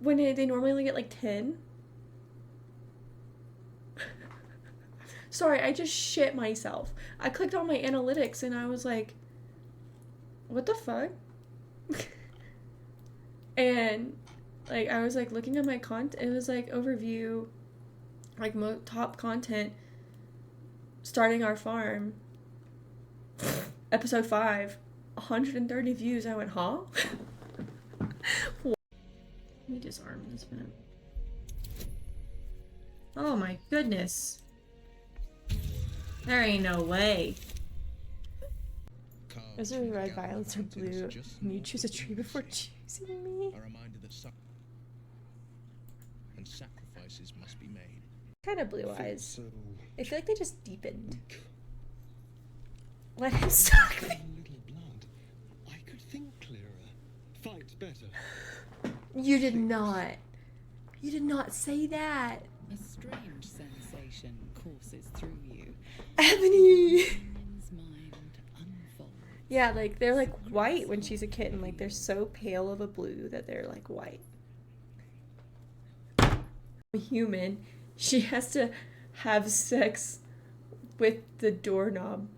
when they normally only get like 10. Sorry, I just shit myself. I clicked on my analytics and I was like, what the fuck? And like I was like looking at my content, it was like overview, like top content, starting our farm, episode 5, 130 views. I went, huh? Let me disarm this minute. Oh my goodness. There ain't no way. Is there red, violets, or blue? And you choose a tree before choosing me? A reminder that some and sacrifices must be made. Kind of blue eyes. I feel like they just deepened. Let him suck me. Little blood. I could think clearer. Fight better. You did not. You did not say that. A strange sensation courses through you. Ebony! His mind unfolds. Yeah, like, they're like white when she's a kitten. Like, they're so pale of a blue that they're like white. A human, she has to have sex with the doorknob.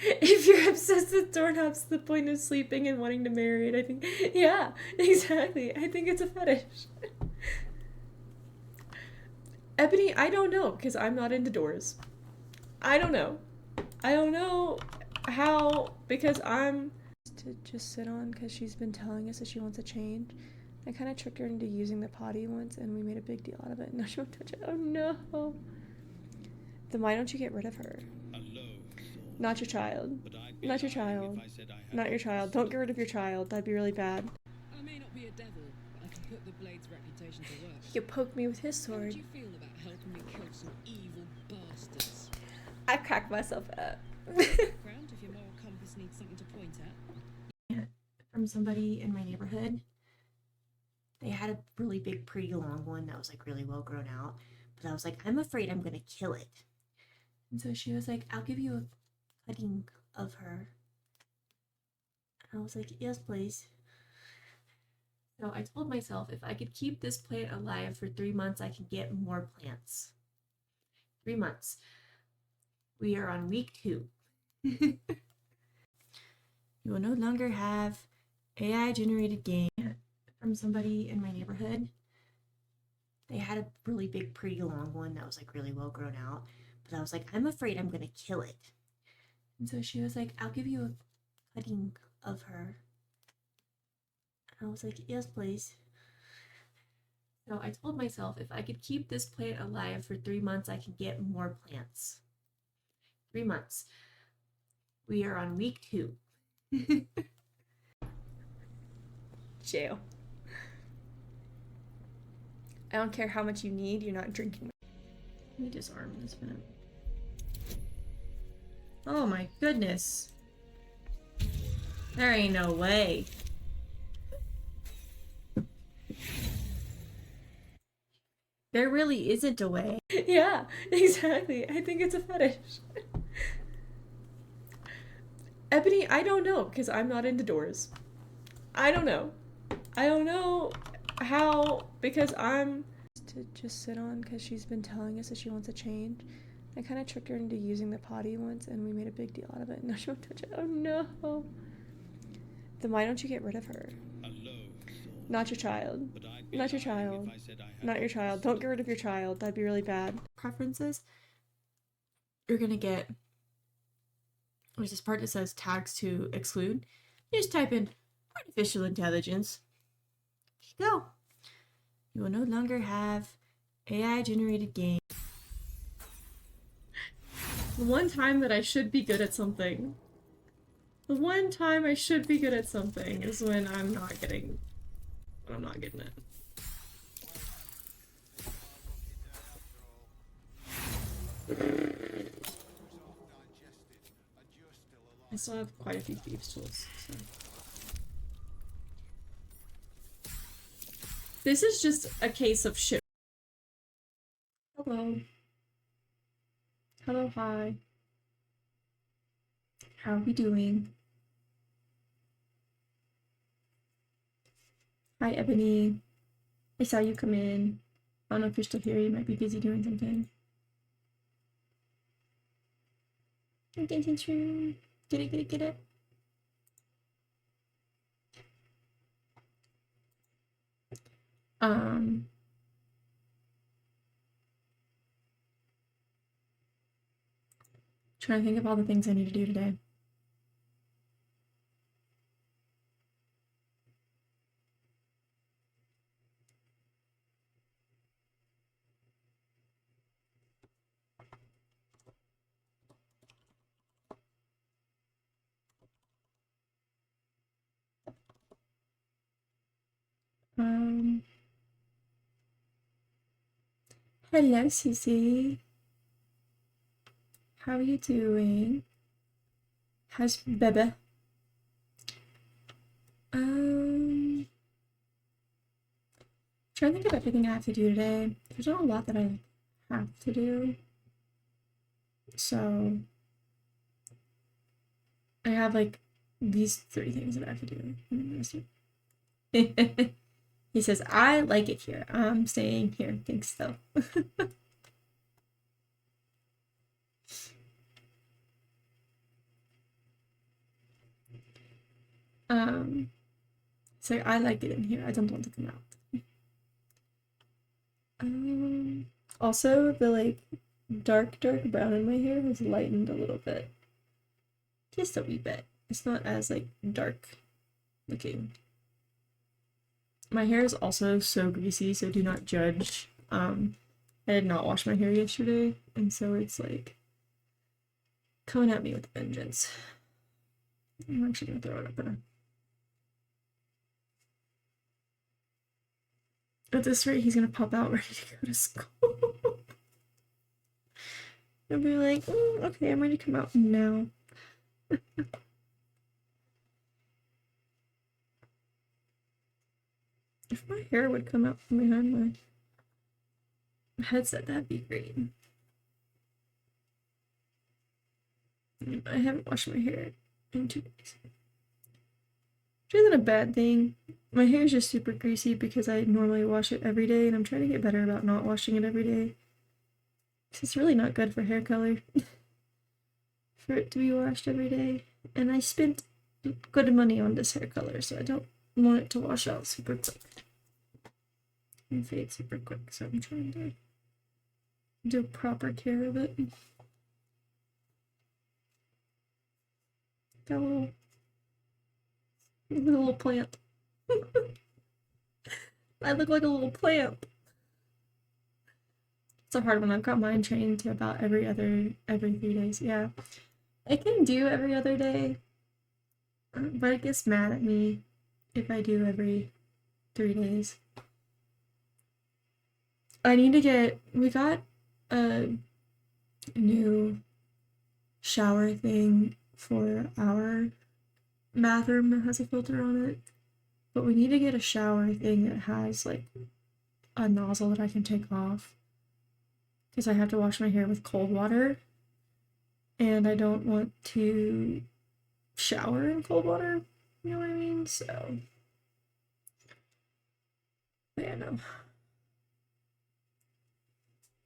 If you're obsessed with doorknobs to the point of sleeping and wanting to marry it, I think, yeah, exactly. I think it's a fetish. Ebony, I don't know, because I'm not into doors. I don't know. I don't know how, because I'm to just sit on, because she's been telling us that she wants to change. I kind of tricked her into using the potty once, and we made a big deal out of it. No, she won't touch it. Oh no. Then why don't you get rid of her? Not your child. Not your child. Not your child. Don't get rid of your child. That'd be really bad. I may not be a devil, but I can put the blade's reputation to work. He poked me with his How would sword. you feel about helping me kill some evil bastards? I cracked myself up. Ground if your moral compass needs something to point at. From somebody in my neighborhood. They had a really big, pretty long one that was like really well grown out. But I was like, I'm afraid I'm gonna kill it. And so she was like, I'll give you a cutting of her. And I was like, yes, please. So I told myself if I could keep this plant alive for 3 months, I can get more plants. 3 months. We are on week 2. You will no longer have AI generated game. From somebody in my neighborhood. They had a really big, pretty long one that was like really well grown out. But I was like, I'm afraid I'm gonna kill it. And so she was like, I'll give you a cutting of her. And I was like, yes, please. So I told myself if I could keep this plant alive for 3 months, I can get more plants. 3 months. We are on week 2. Jail. I don't care how much you need, you're not drinking. Let me disarm this minute. Oh my goodness. There ain't no way. There really isn't a way. Yeah, exactly. I think it's a fetish. Ebony, I don't know, because I'm not into doors. I don't know. I don't know how, because I'm to just sit on, because she's been telling us that she wants to change. I kind of tricked her into using the potty once, and we made a big deal out of it. No, she won't touch it. Oh no. Then why don't you get rid of her? Not your child. Not your child. Not your child. Don't get rid of your child. That'd be really bad. Preferences. You're gonna get, there's this part that says tags to exclude. You just type in artificial intelligence. There you go. You will no longer have AI generated game. The one time that I should be good at something. The one time I should be good at something is when I'm not getting it. I still have quite a few thieves tools, so. This is just a case of shit. Hello. Hello, hi. How are we doing? Hi, Ebony. I saw you come in. I don't know if you're still here. You might be busy doing something. Attention. Get it, get it, get it. Trying to think of all the things I need to do today. Hello, Susie. How are you doing? How's Bebe? Trying to think of everything I have to do today. There's not a lot that I have to do. So I have like these 3 things that I have to do. He says, I like it here. I'm staying here. Thanks though. So I like it in here. I don't want to come out. Also, the like dark brown in my hair has lightened a little bit. Just a wee bit. It's not as like dark looking. My hair is also so greasy, so do not judge. I did not wash my hair yesterday, and so it's like coming at me with a vengeance. I'm actually gonna throw it up in a... At this rate, he's gonna pop out ready to go to school. I'll be like, okay, I'm ready to come out now. If my hair would come out from behind my headset, that'd be great. I haven't washed my hair in 2 days. Which isn't a bad thing. My hair is just super greasy because I normally wash it every day, and I'm trying to get better about not washing it every day. Because it's really not good for hair color for it to be washed every day. And I spent good money on this hair color, so I don't want it to wash out super quick and fade super quick. So I'm trying to do proper care of it. Got a little plant. I look like a little plant. It's a hard one. I've got mine trained to about every 3 days. Yeah, I can do every other day, but it gets mad at me if I do every 3 days. I need to get... We got a new shower thing for our bathroom that has a filter on it, but we need to get a shower thing that has like a nozzle that I can take off, because I have to wash my hair with cold water, and I don't want to shower in cold water, you know what I mean? So, but yeah, no.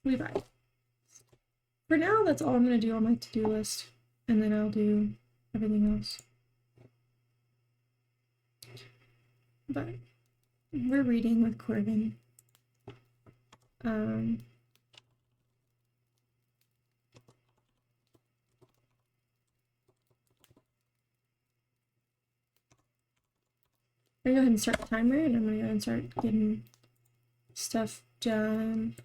We buy. For now, that's all I'm gonna do on my to-do list, and then I'll do everything else. But we're reading with Corbin. I'm gonna go ahead and start the timer, and I'm gonna go ahead and start getting stuff done.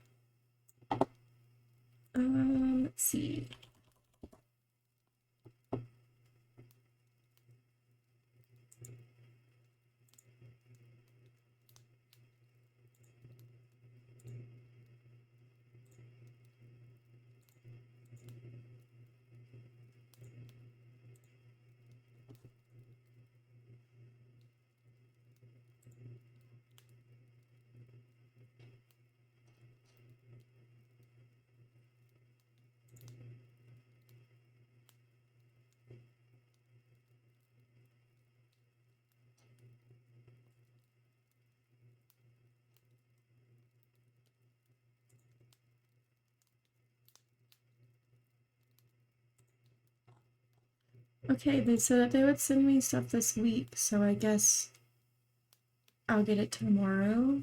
Let's see. Okay, they said that they would send me stuff this week, so I guess I'll get it tomorrow.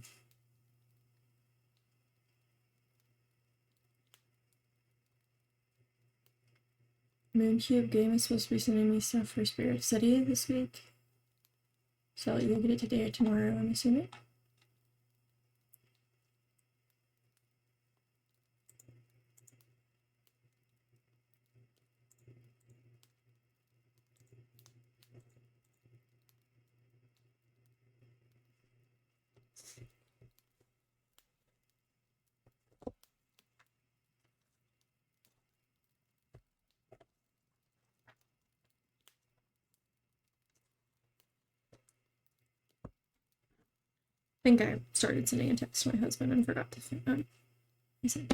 Mooncube Game is supposed to be sending me stuff for Spirit City this week. So I'll either get it today or tomorrow, I'm assuming. I think I started sending a text to my husband and forgot to I said.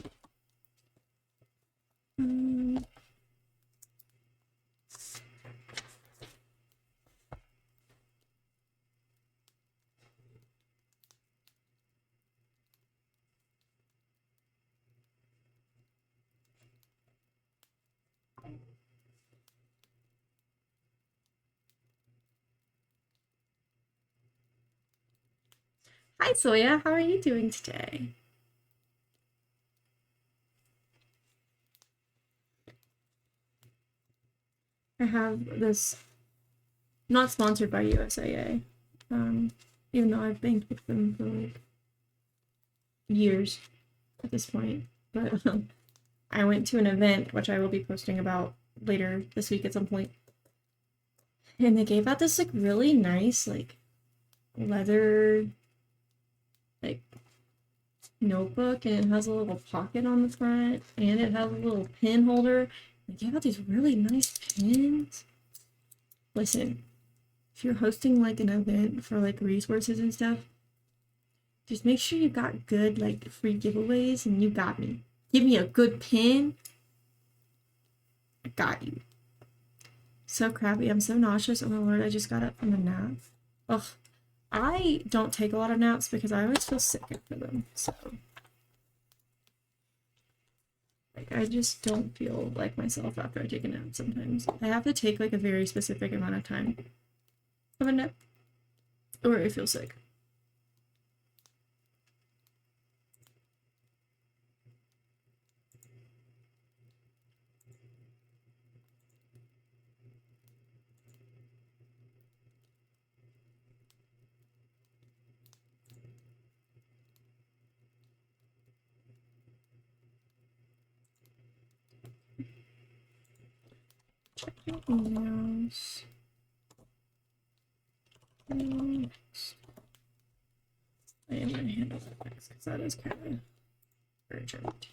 Hi, Soya. How are you doing today? I have this, not sponsored by USAA, even though I've banked with them for like years at this point. But I went to an event, which I will be posting about later this week at some point, and they gave out this like really nice like leather like notebook, and it has a little pocket on the front, and it has a little pen holder. They gave out these really nice pens. Listen, if you're hosting like an event for like resources and stuff, just make sure you got good like free giveaways, and you got me. Give me a good pin. I got you. So crappy. I'm so nauseous. Oh my lord, I just got up from a nap. Ugh. I don't take a lot of naps because I always feel sick after them. So like I just don't feel like myself after I take a nap sometimes. I have to take like a very specific amount of time of a nap or I feel sick. Check your emails. Next. I am going to handle that next because that is kind of urgent.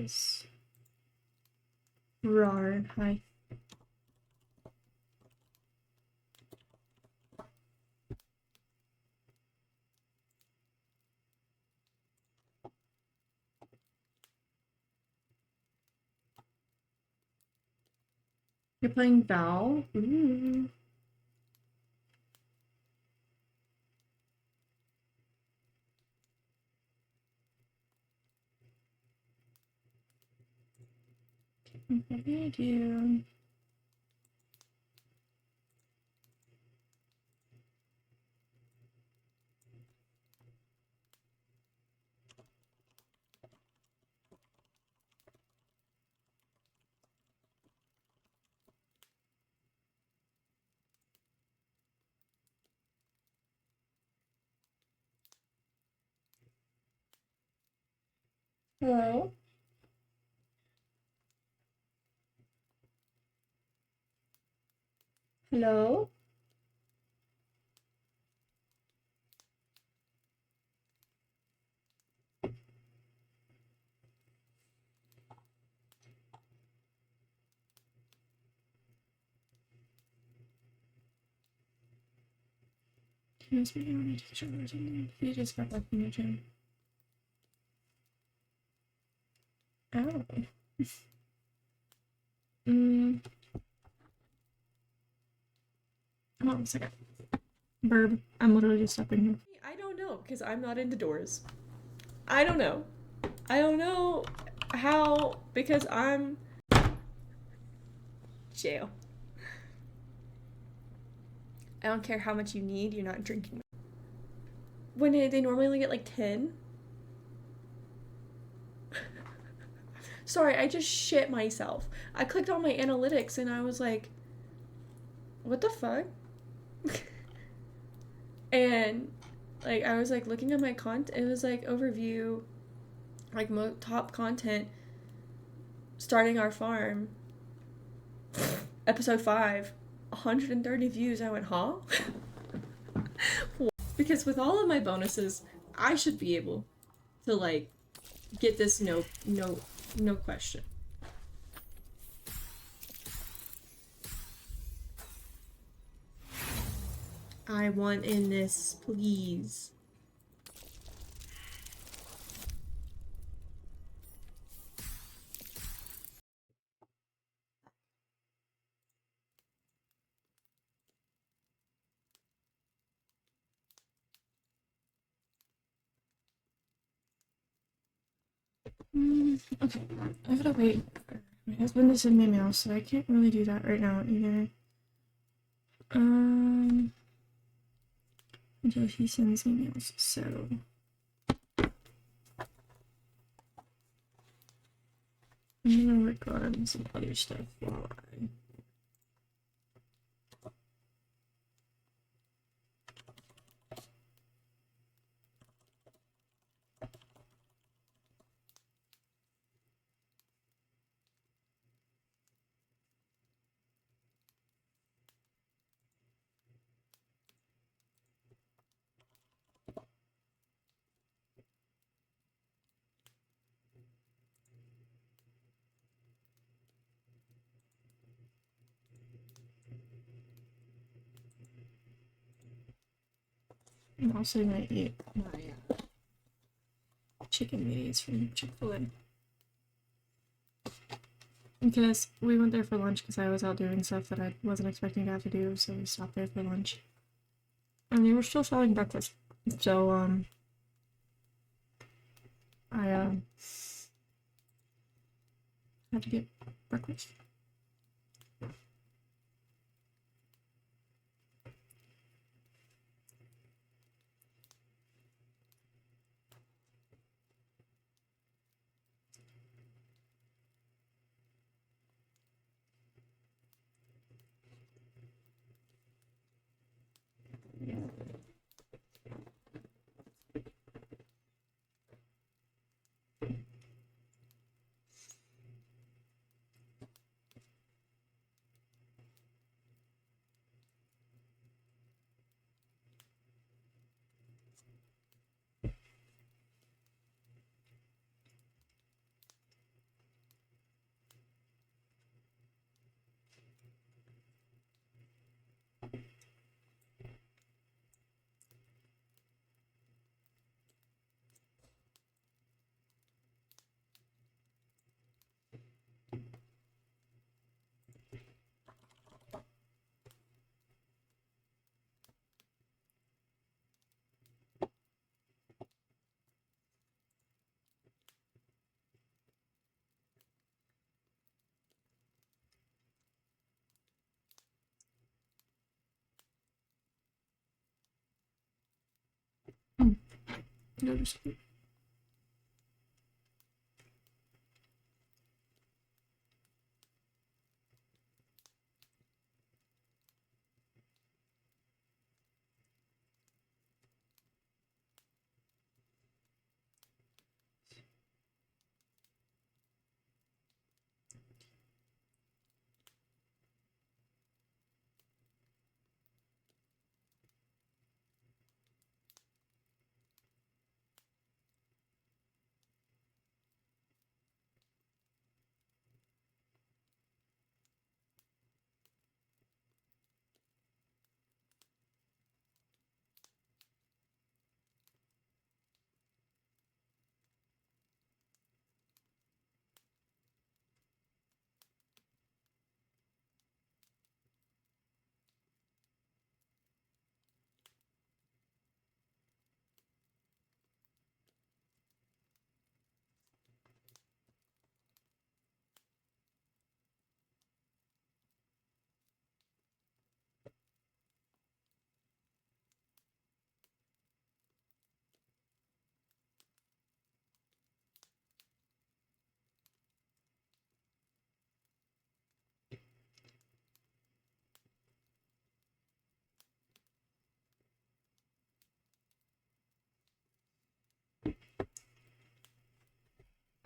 this. Rar, hi. You're playing Val? Ooh. What do I do? Hello? Hello? He must be on a teacher or something. He just got back from the gym. Ow. Hold on a second. Burb. I'm literally just stepping here. I don't know, because I'm not into doors. I don't know. I don't know how, because I'm... Jail. I don't care how much you need, you're not drinking. When they normally only get like 10? Sorry, I just shit myself. I clicked on my analytics and I was like, what the fuck? And like I was like looking at my content, it was like overview, like top content, starting our farm, episode 5, 130 views. I went, huh? Because with all of my bonuses, I should be able to like get this no question. I want in this, please. Okay, I gotta wait for my husband to send me mail, so I can't really do that right now either. Until he sends me mails, so. I'm gonna work on some other stuff while I. I'm also gonna eat my chicken minis from Chick-fil-A. Because we went there for lunch because I was out doing stuff that I wasn't expecting to have to do, so we stopped there for lunch. And they were still selling breakfast. So, I, had to get breakfast. Go to sleep.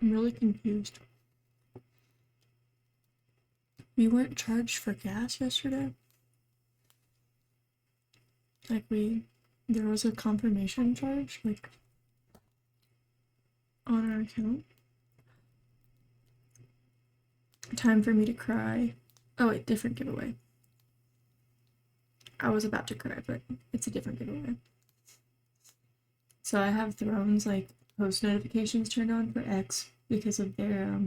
I'm really confused. We weren't charged for gas yesterday. Like there was a confirmation charge, like, on our account. Time for me to cry. Oh wait, different giveaway. I was about to cry, but it's a different giveaway. So I have Thrones, like, post notifications turned on for X because of their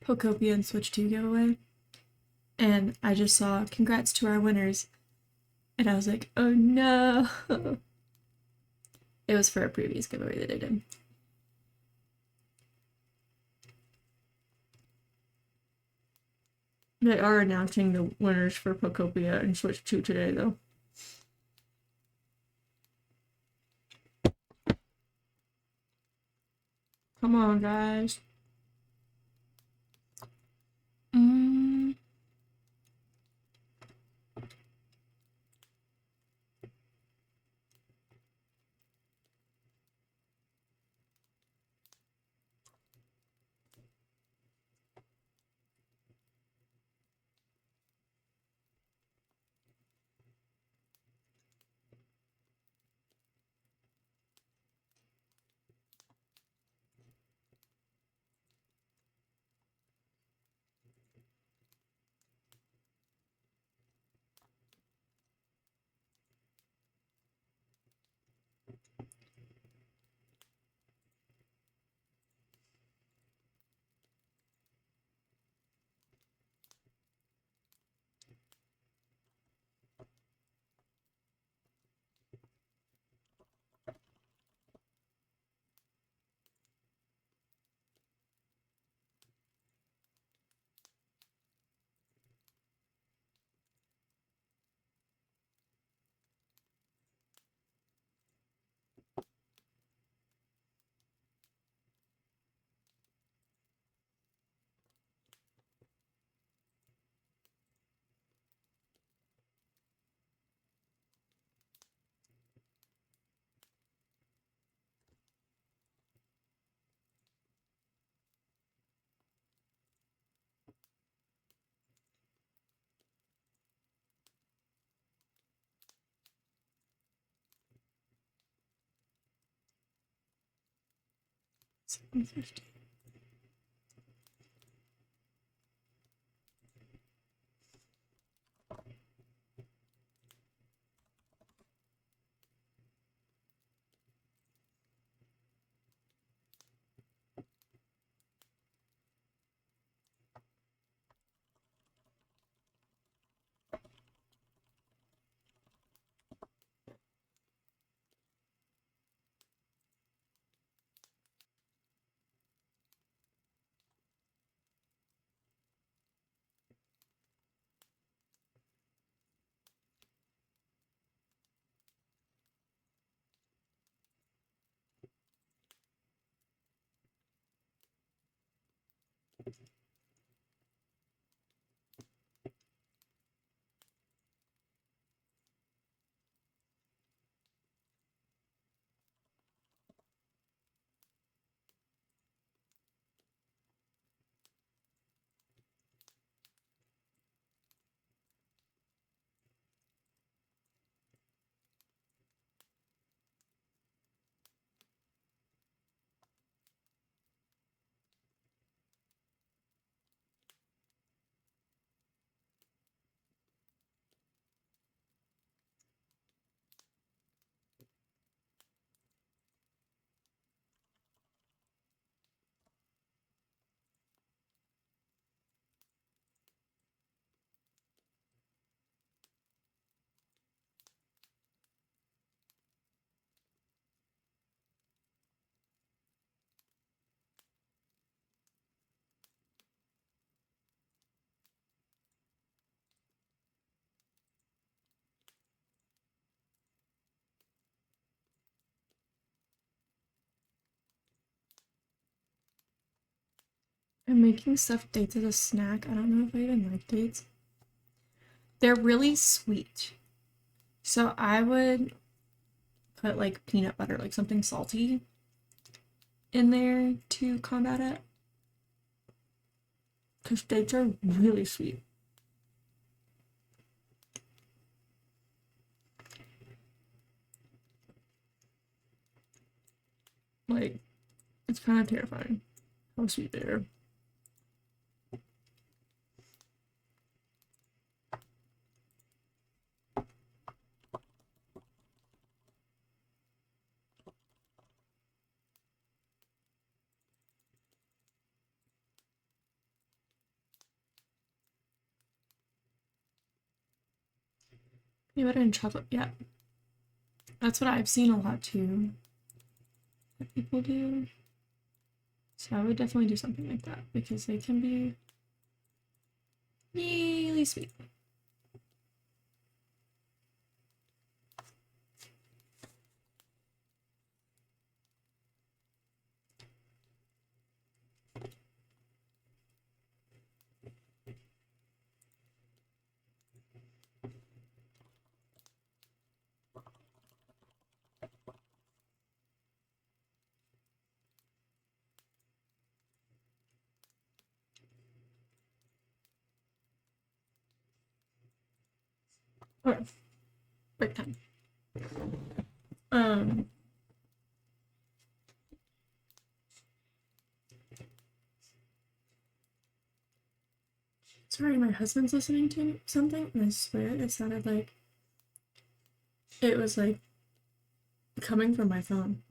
Pokopia and Switch 2 giveaway. And I just saw congrats to our winners. And I was like, oh no. It was for a previous giveaway that I did. They are announcing the winners for Pokopia and Switch 2 today, though. Come on, guys. $7.50. I'm making stuffed dates as a snack. I don't know if I even like dates. They're really sweet. So I would put like peanut butter, like something salty in there to combat it. Because dates are really sweet. Like, it's kind of terrifying how sweet they are. Peanut butter and chocolate, yeah. That's what I've seen a lot too. That people do. So I would definitely do something like that because they can be really sweet. Okay, break time. Sorry, my husband's listening to something, and I swear it sounded like it was like coming from my phone.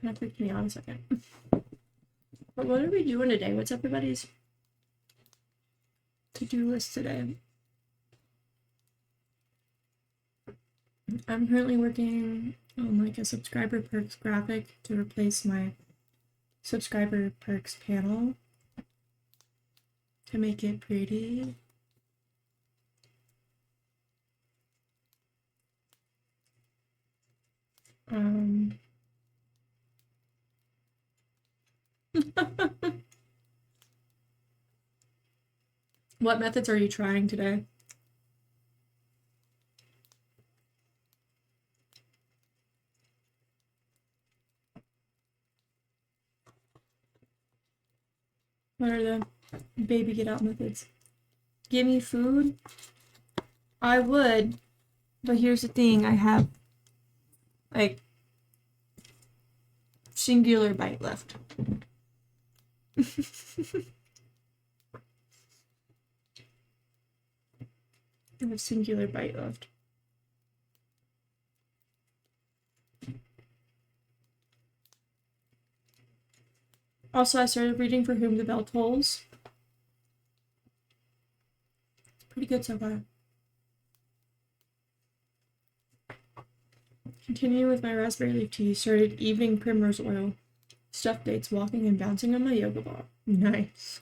Kind of freaked me out a second. But what are we doing today? What's everybody's to-do list today? I'm currently working on like a subscriber perks graphic to replace my subscriber perks panel to make it pretty. What methods are you trying today? What are the baby get out methods? Give me food? I would, but here's the thing, I have like singular bite left. I have singular bite left. Also, I started reading For Whom the Bell Tolls. It's pretty good so far. Continuing with my raspberry leaf tea, started evening primrose oil. stuffed dates walking and bouncing on my yoga ball. Nice.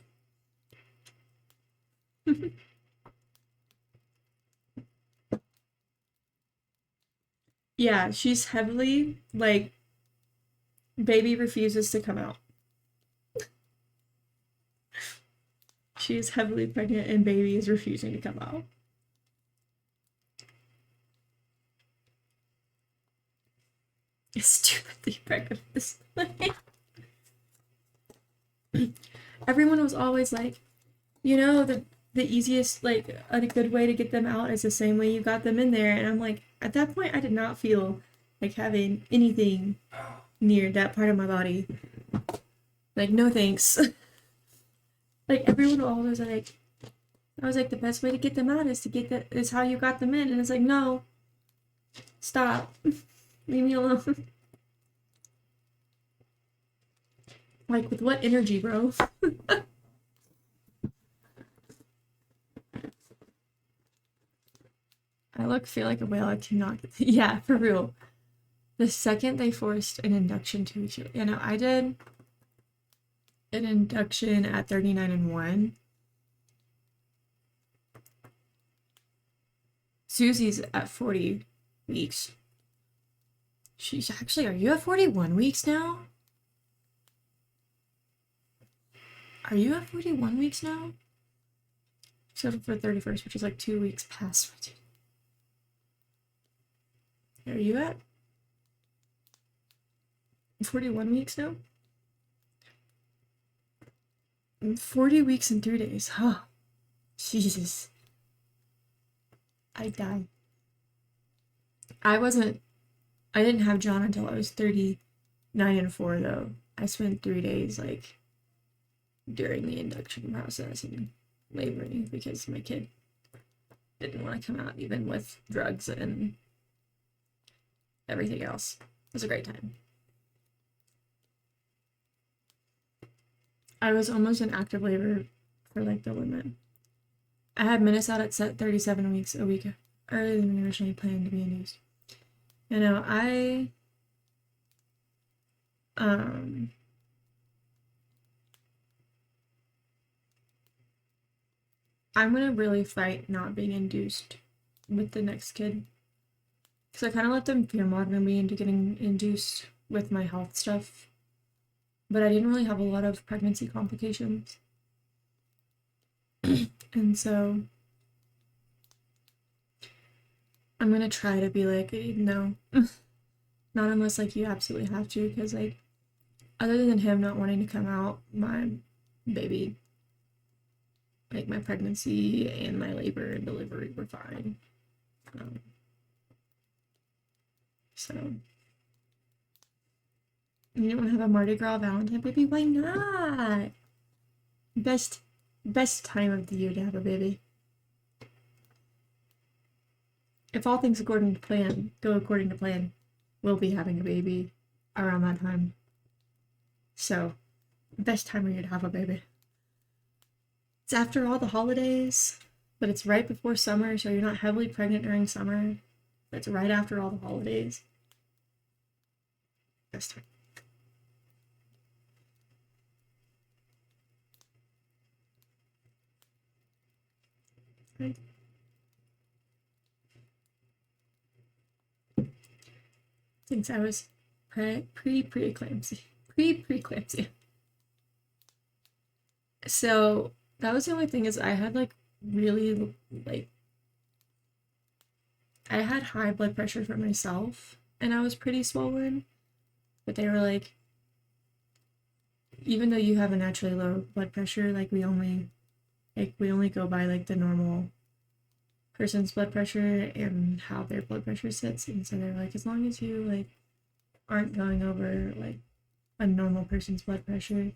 Yeah, she's heavily, like, baby refuses to come out. She is heavily pregnant and baby is refusing to come out. Stupidly pregnant this way. Everyone was always like, you know, the easiest, like, a good way to get them out is the same way you got them in there. And I'm like, at that point, I did not feel like having anything near that part of my body. Like, no thanks. Like, everyone always like, I was like, the best way to get them out is how you got them in. And it's like, no, stop. Leave me alone. Like, with what energy, bro? I feel like a whale. I cannot get yeah, for real. The second they forced an induction to each other, you know, I did an induction at 39 and 1. Susie's at 40 weeks. She's actually, are you at 41 weeks now? Are you at 41 weeks now? Scheduled for 31st, which is like 2 weeks past my due. Are you at 41 weeks now? 40 weeks and 3 days. Huh. Jesus. I die. I didn't have John until I was 39 and 4, though. I spent 3 days, like, during the induction process and laboring because my kid didn't want to come out, even with drugs and everything else. It was a great time. I was almost in active labor for, like, the limit. I had minutes out at set 37 weeks, a week earlier than originally planned to be induced. You know, I'm gonna really fight not being induced with the next kid. Because I kind of let them fear monitor me into getting induced with my health stuff. But I didn't really have a lot of pregnancy complications. And so I'm gonna try to be like, no. Not unless, like, you absolutely have to. Because, like, other than him not wanting to come out, my baby, like, my pregnancy and my labor and delivery were fine. So, you don't want to have a Mardi Gras Valentine baby? Why not? Best time of the year to have a baby. If all things go according to plan, we'll be having a baby around that time. So, best time of year to have a baby. It's after all the holidays, but it's right before summer, so you're not heavily pregnant during summer. It's right after all the holidays. Best time. Right. Since I was pre-eclampsia. So that was the only thing is I had, like, really, like, I had high blood pressure for myself and I was pretty swollen, but they were like, even though you have a naturally low blood pressure, like, we only go by, like, the normal person's blood pressure and how their blood pressure sits. And so they're like, as long as you, like, aren't going over, like, a normal person's blood pressure,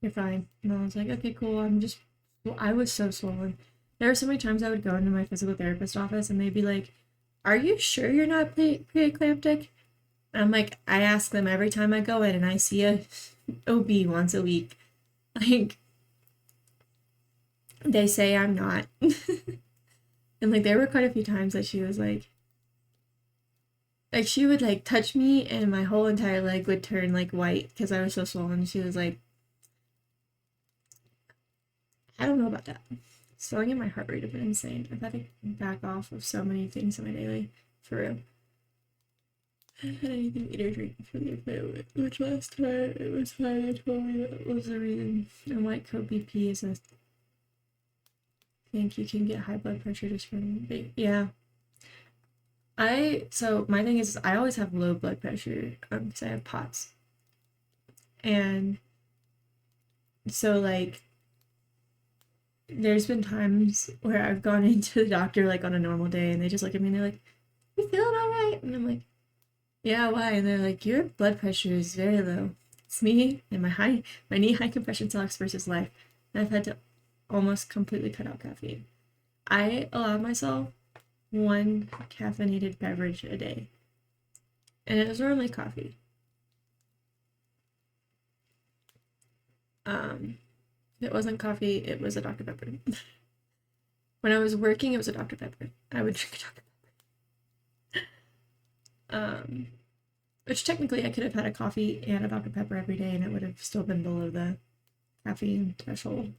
you're fine. And I was like, okay, cool. I was so swollen. There were so many times I would go into my physical therapist office and they'd be like, are you sure you're not preeclamptic? And I'm like, I ask them every time I go in and I see a OB once a week. Like, they say I'm not. And, like, there were quite a few times that she was like, like she would like touch me and my whole entire leg would turn like white because I was so swollen. She was like, I don't know about that. Slowing in my heart rate have been insane. I've had to back off of so many things in my daily, for real. I haven't had anything to eat or drink for the event, which last time it was fine. They told me that was the reason. And white coat BP is a think you can get high blood pressure just from yeah. So my thing is I always have low blood pressure because I have POTS. And so like there's been times where I've gone into the doctor like on a normal day and they just look at me and they're like, "You feeling all right?" And I'm like, "Yeah, why?" And they're like, "Your blood pressure is very low." It's me and my knee high compression socks versus life. And I've had to almost completely cut out caffeine. I allow myself one caffeinated beverage a day. And it was normally coffee. If it wasn't coffee, it was a Dr. Pepper. When I was working, it was a Dr. Pepper. I would drink a Dr. Pepper. Which technically I could have had a coffee and a Dr. Pepper every day and it would have still been below the caffeine threshold.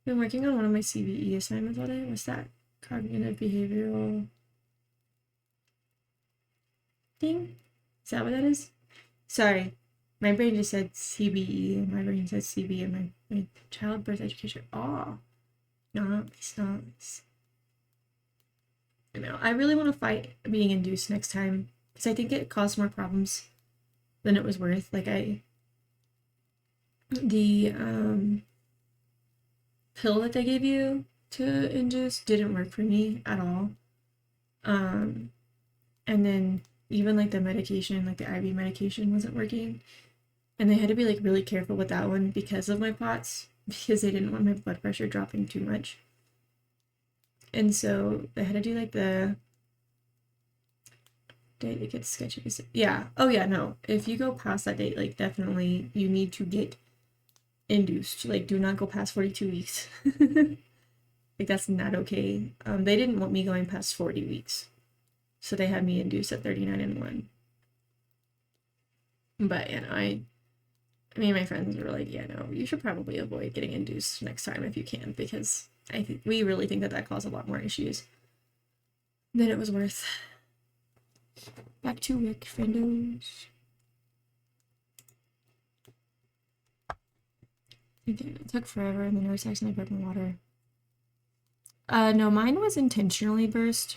I've been working on one of my CBE assignments all day. What's that? Cognitive behavioral thing? Is that what that is? Sorry. My brain just said CBE and my brain says CB and my childbirth education. Oh, nice. I know. I really want to fight being induced next time because I think it caused more problems than it was worth. Like the pill that they gave you to induce didn't work for me at all. And then even like the medication, like the IV medication wasn't working. And they had to be like really careful with that one because of my POTS, because they didn't want my blood pressure dropping too much. And so they had to do like the date it gets sketchy. Yeah. Oh yeah, no. If you go past that date, like definitely you need to get induced. Like do not go past 42 weeks. Like that's not okay. They didn't want me going past 40 weeks. So they had me induced at 39 and 1. But you know, I mean my friends were like, yeah, no, you should probably avoid getting induced next time if you can, because I think we really think that caused a lot more issues than it was worth. Back to Rick friendos. It took forever and the nurse accidentally broke my water. No, mine was intentionally burst.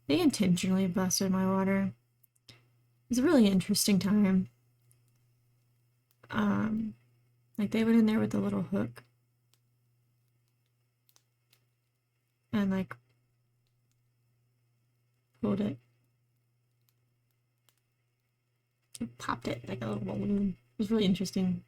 They intentionally busted my water. It was a really interesting time. Like they went in there with a little hook and like pulled it. It popped it like a little balloon. It was really interesting.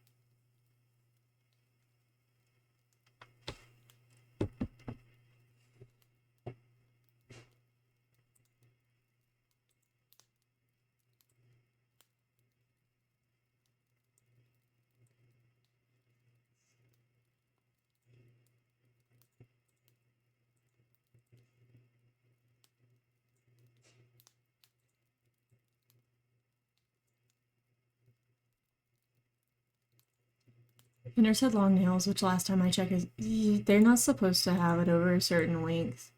The nurse had long nails, which last time I checked is they're not supposed to have it over a certain length.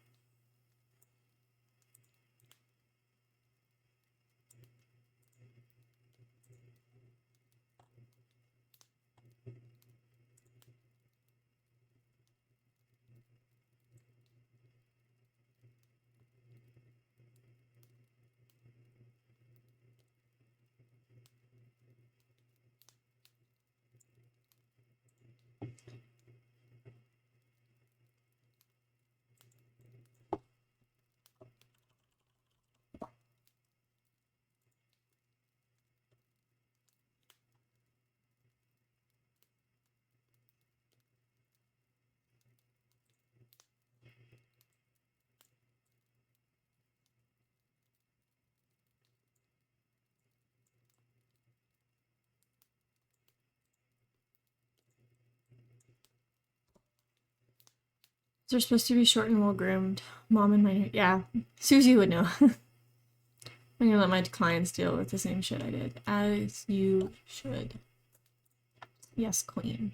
They're supposed to be short and well groomed. Mom and my yeah, Susie would know. I'm gonna let my clients deal with the same shit I did. As you should. Yes, queen.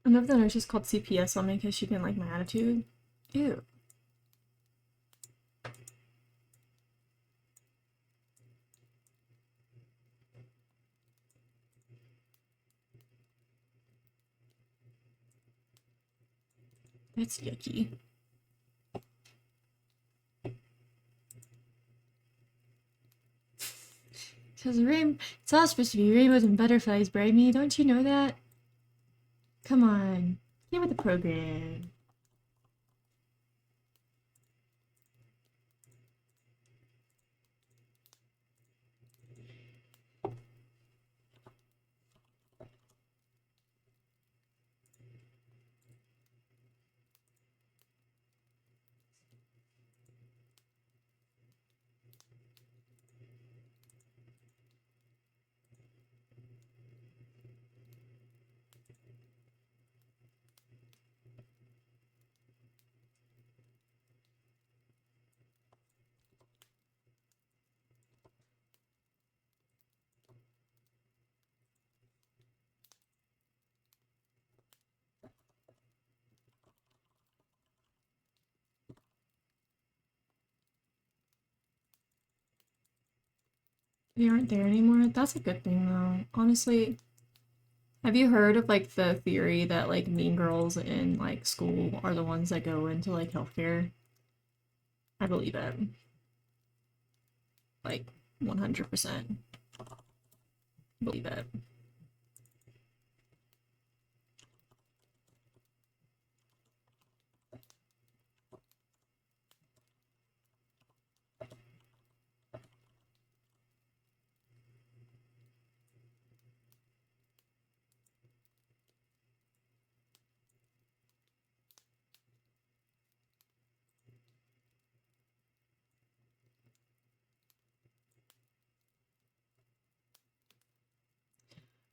One of the nurses called CPS on me because she didn't like my attitude. Ew. That's yucky. It's all supposed to be rainbows and butterflies, Brimey. Don't you know that? Come on. Get with the program. They aren't there anymore. That's a good thing, though. Honestly, have you heard of like the theory that like mean girls in like school are the ones that go into like healthcare? I believe it. Like 100%. Believe it.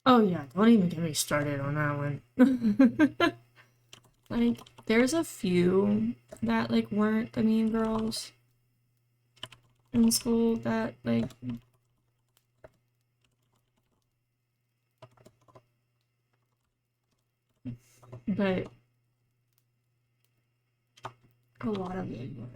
Oh yeah, don't even get me started on that one. Like, there's a few that like weren't the mean girls in school that like but a lot of them were.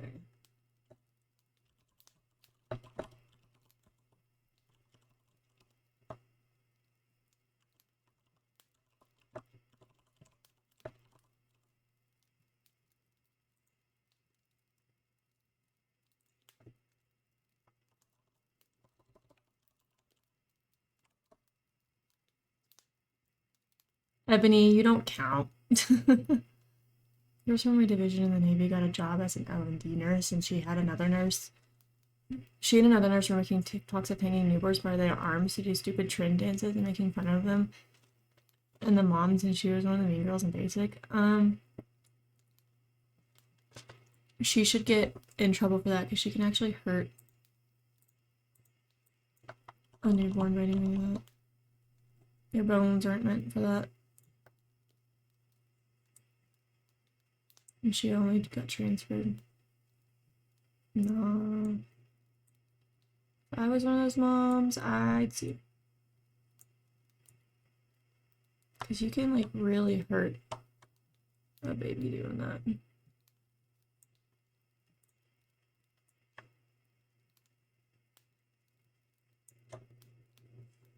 Ebony, you don't count. Nurse from my division in the Navy got a job as an L&D nurse, and she and another nurse were making TikToks of hanging newborns by their arms to do stupid trin dances and making fun of them. And the moms, and she was one of the mean girls in basic. She should get in trouble for that because she can actually hurt a newborn by doing that. Your bones aren't meant for that. And she only got transferred. No. If I was one of those moms, I'd sue. Because you can, like, really hurt a baby doing that.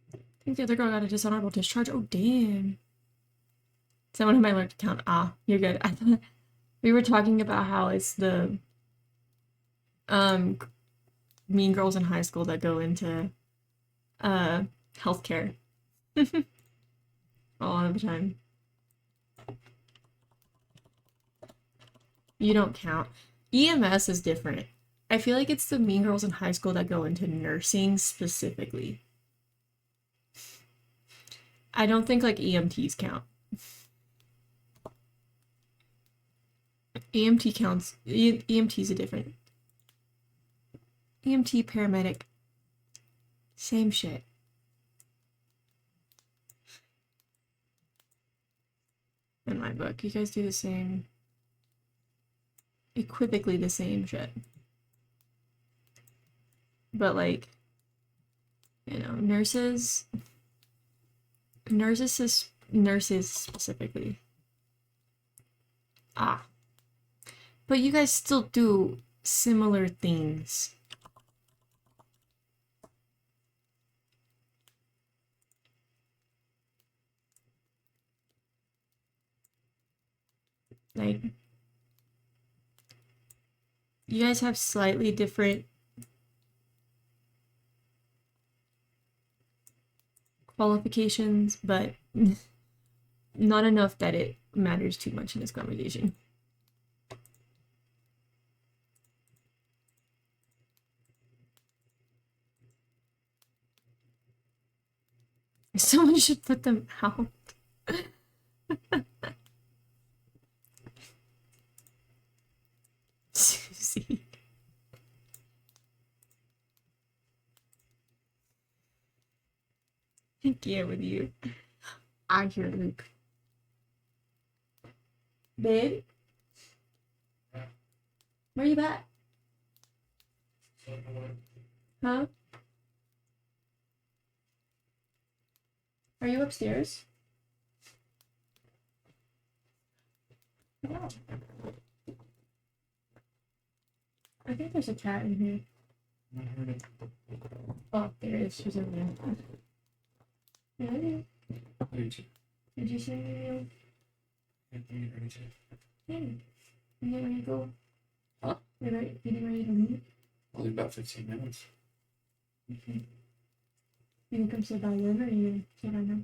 I think the other girl got a dishonorable discharge. Oh, damn. Someone who might learn to count. Ah, you're good. I thought we were talking about how it's the mean girls in high school that go into healthcare. a lot of the time. You don't count. EMS is different. I feel like it's the mean girls in high school that go into nursing specifically. I don't think like EMTs count. EMT counts. EMT's a different. EMT paramedic. Same shit. In my book, you guys do the same. Equivocally the same shit. But like, you know, nurses specifically. Ah. But you guys still do similar things. Like, you guys have slightly different qualifications, but not enough that it matters too much in this conversation. Someone should put them out. Susie. I can't with you. I hear Luke. Babe? Where you at? Huh? Are you upstairs? Oh. I think there's a cat in here. Oh, there is. She's over there. Really? Did you send me a... Hey, you get ready to go? Huh? You getting ready to leave? Only about 15 minutes. Okay. You gonna come say bye then, or you gonna say bye now?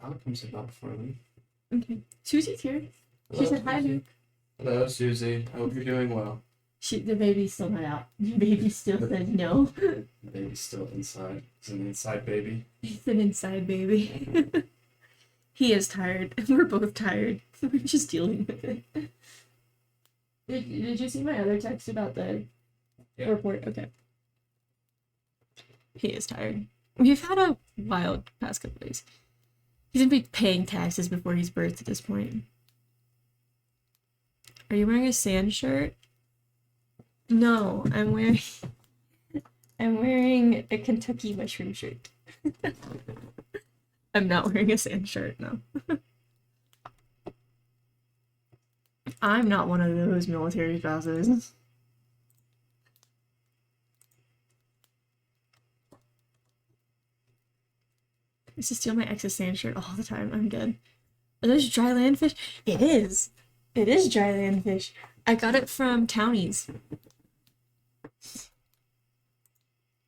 I'll come sit down before I leave. Okay. Susie's here. She Hello, said hi, Susie. Luke. Hello, Susie. I hope you're doing well. The baby's still not out. The baby still says no. The baby's still inside. It's an inside baby. It's an inside baby. He is tired. We're both tired. We're just dealing with it. Did you see my other text about the report? Okay. He is tired. We've had a wild past couple days. He's gonna be paying taxes before he's birthed at this point. Are you wearing a sand shirt? No, I'm wearing a Kentucky mushroom shirt. I'm not wearing a sand shirt, no. I'm not one of those military spouses. I used to steal my ex's sand shirt all the time. I'm dead. Are those dry land fish? It is. It is dry land fish. I got it from Townies.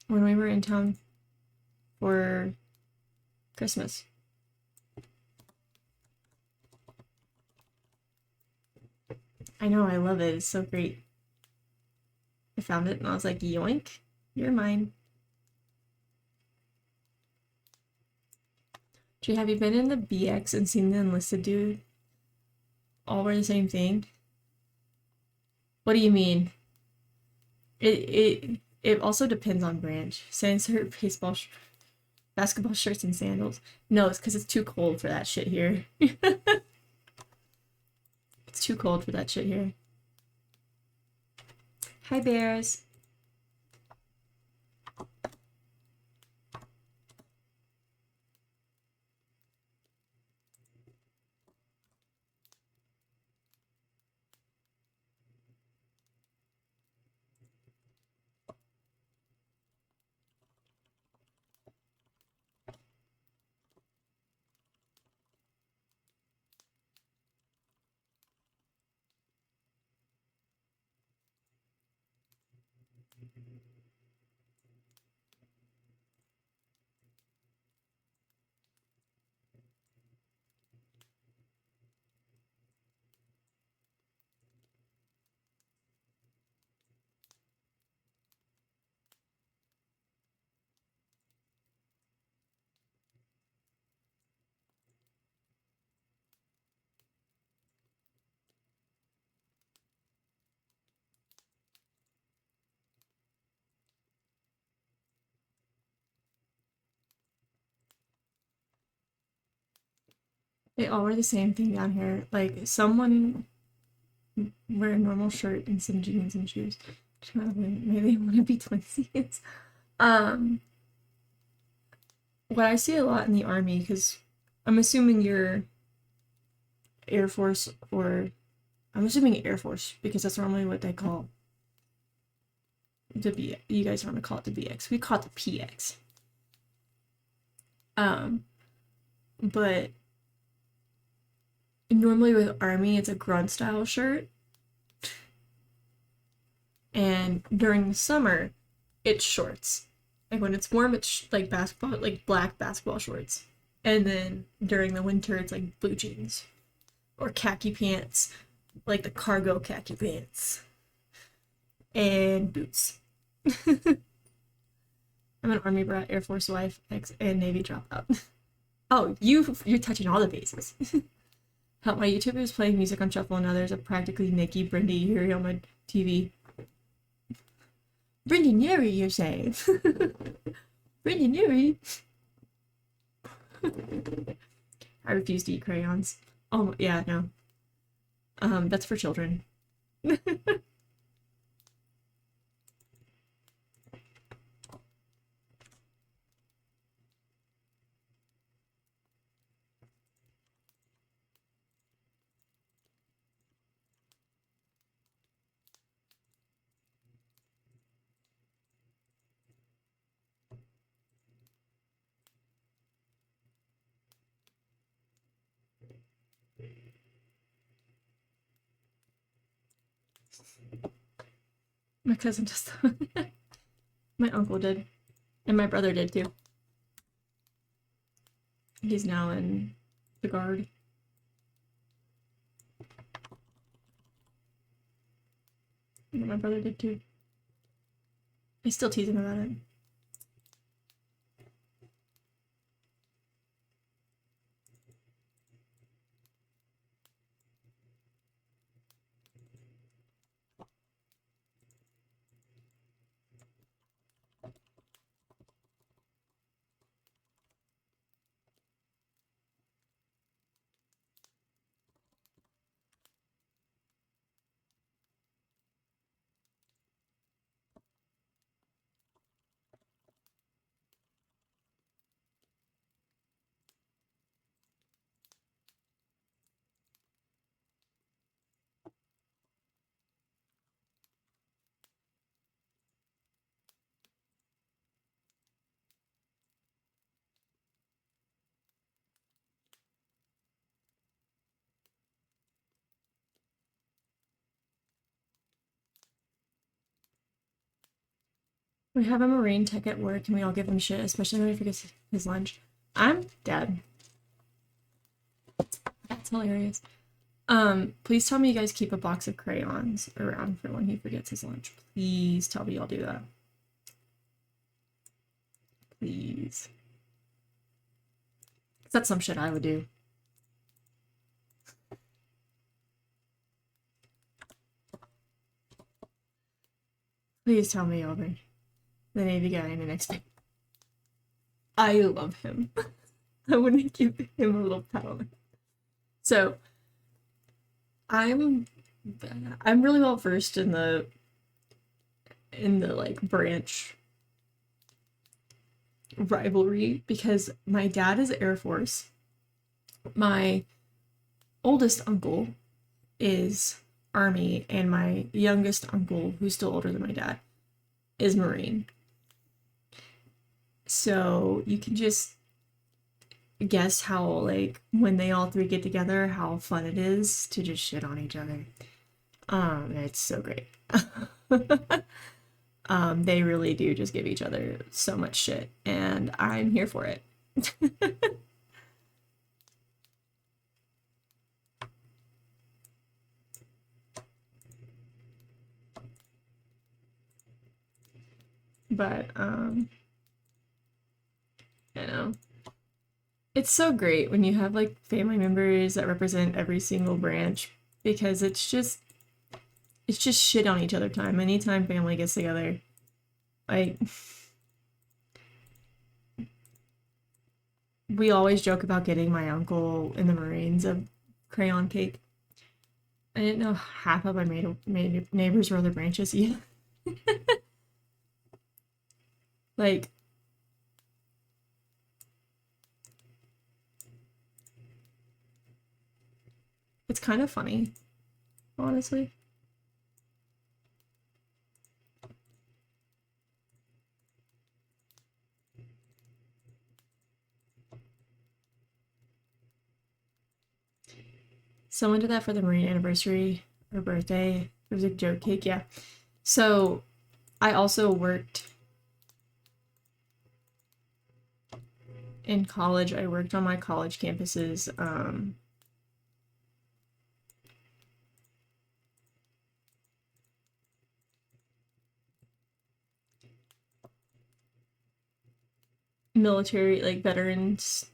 When we were in town for Christmas. I know, I love it. It's so great. I found it and I was like, yoink, you're mine. Jay, have you been in the BX and seen the enlisted dude? All wear the same thing? What do you mean? It also depends on branch. Insert basketball shirts and sandals. No, it's because it's too cold for that shit here. It's too cold for that shit here. Hi, bears. They all wear the same thing down here. Like, someone wear a normal shirt and some jeans and shoes. Maybe they want to be twinsies. What I see a lot in the Army, because I'm assuming you're Air Force, or I'm assuming Air Force, because that's normally what they call the B. You guys normally call it the BX. We call it the PX. But normally with Army, it's a grunt style shirt. And during the summer, it's shorts. Like when it's warm, it's like basketball, like black basketball shorts. And then during the winter, it's like blue jeans or khaki pants, like the cargo khaki pants, and boots. I'm an Army brat, Air Force wife, and Navy dropout. Oh, you're touching all the bases. Help, my YouTuber is playing music on shuffle, and now there's a practically Nikki Brindy Yuri on my TV. Brindy Yuri, you're saying? Brindy Yuri. I refuse to eat crayons. Oh yeah, no. That's for children. My cousin just my uncle did. And my brother did too. He's now in the Guard. And my brother did too. I still tease him about it. We have a Marine tech at work and we all give him shit, especially when he forgets his lunch. I'm dead. That's hilarious. Please tell me you guys keep a box of crayons around for when he forgets his lunch. Please tell me y'all do that. Please. That's some shit I would do. Please tell me y'all bring the Navy guy in the next day. I love him. I wouldn't give him a little pat on the head. So I'm really well versed in the like branch rivalry because my dad is Air Force. My oldest uncle is Army, and my youngest uncle, who's still older than my dad, is Marine. So you can just guess how, like, when they all three get together, how fun it is to just shit on each other. It's so great. They really do just give each other so much shit, and I'm here for it. But, you know, it's so great when you have, like, family members that represent every single branch, because it's just shit on each other time. Anytime family gets together, like, we always joke about getting my uncle in the Marines a crayon cake. I didn't know half of my neighbors were other branches. Yeah. Like, it's kind of funny, honestly. Someone did that for the Marine anniversary or birthday. It was a joke cake, yeah. So I also worked in college. I worked on my college campus's military, like, veterans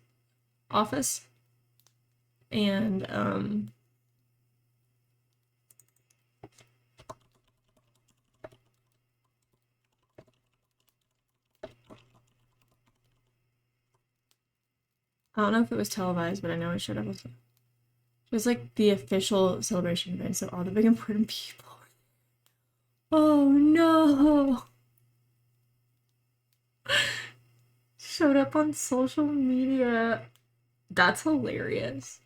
office. And I don't know if it was televised, but I know it should have. It was like the official celebration event, so all the big important people. Oh no! Showed up on social media. That's hilarious.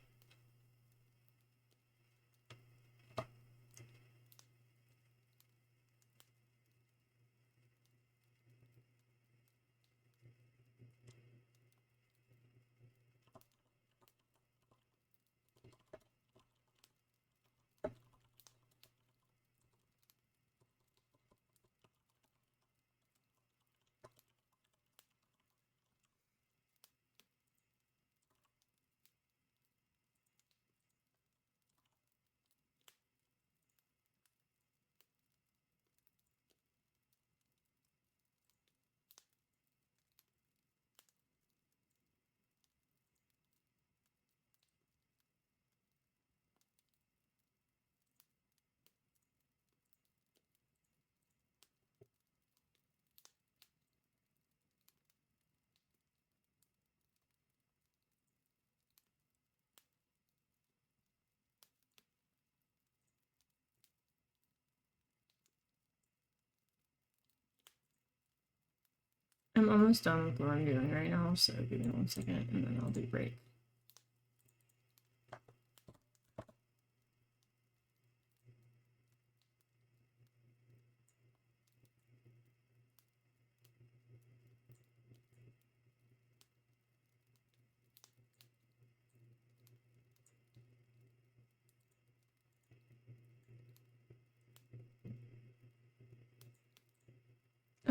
I'm almost done with what I'm doing right now, so give me 1 second and then I'll do break.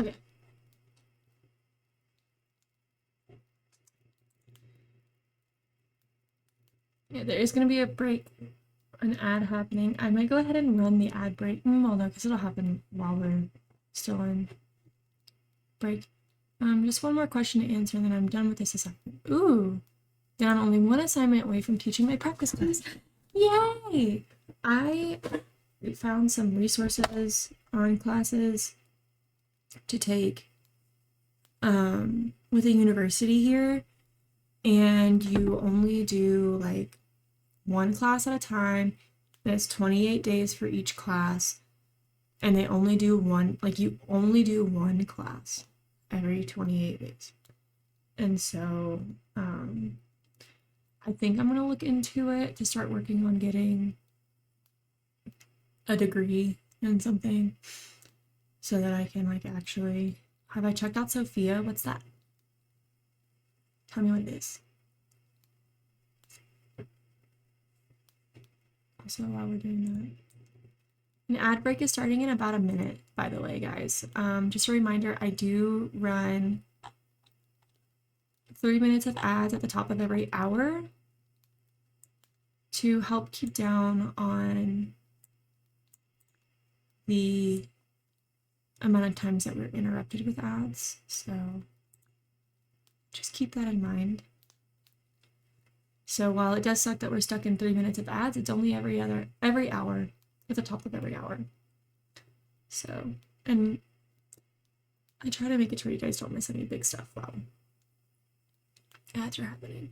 Okay. Yeah, there is going to be a break, an ad happening. I might go ahead and run the ad break. Well, no, because it'll happen while we're still in break. Just one more question to answer, and then I'm done with this assignment. Ooh, then I'm only one assignment away from teaching my practice class. Yay! I found some resources on classes to take with a university here, and you only do like one class at a time. There's 28 days for each class, and they only do one, like, you only do one class every 28 days. And so I think I'm gonna look into it to start working on getting a degree in something so that I can, like, actually. Have I checked out Sophia? What's that? Tell me what it is. Also, while we're doing that, an ad break is starting in about a minute, by the way, guys. Just a reminder, I do run 3 minutes of ads at the top of every hour to help keep down on the amount of times that we're interrupted with ads. So just keep that in mind. So while it does suck that we're stuck in 3 minutes of ads, it's only every hour, at the top of every hour. So, and I try to make it sure you guys don't miss any big stuff. Wow. Ads are happening.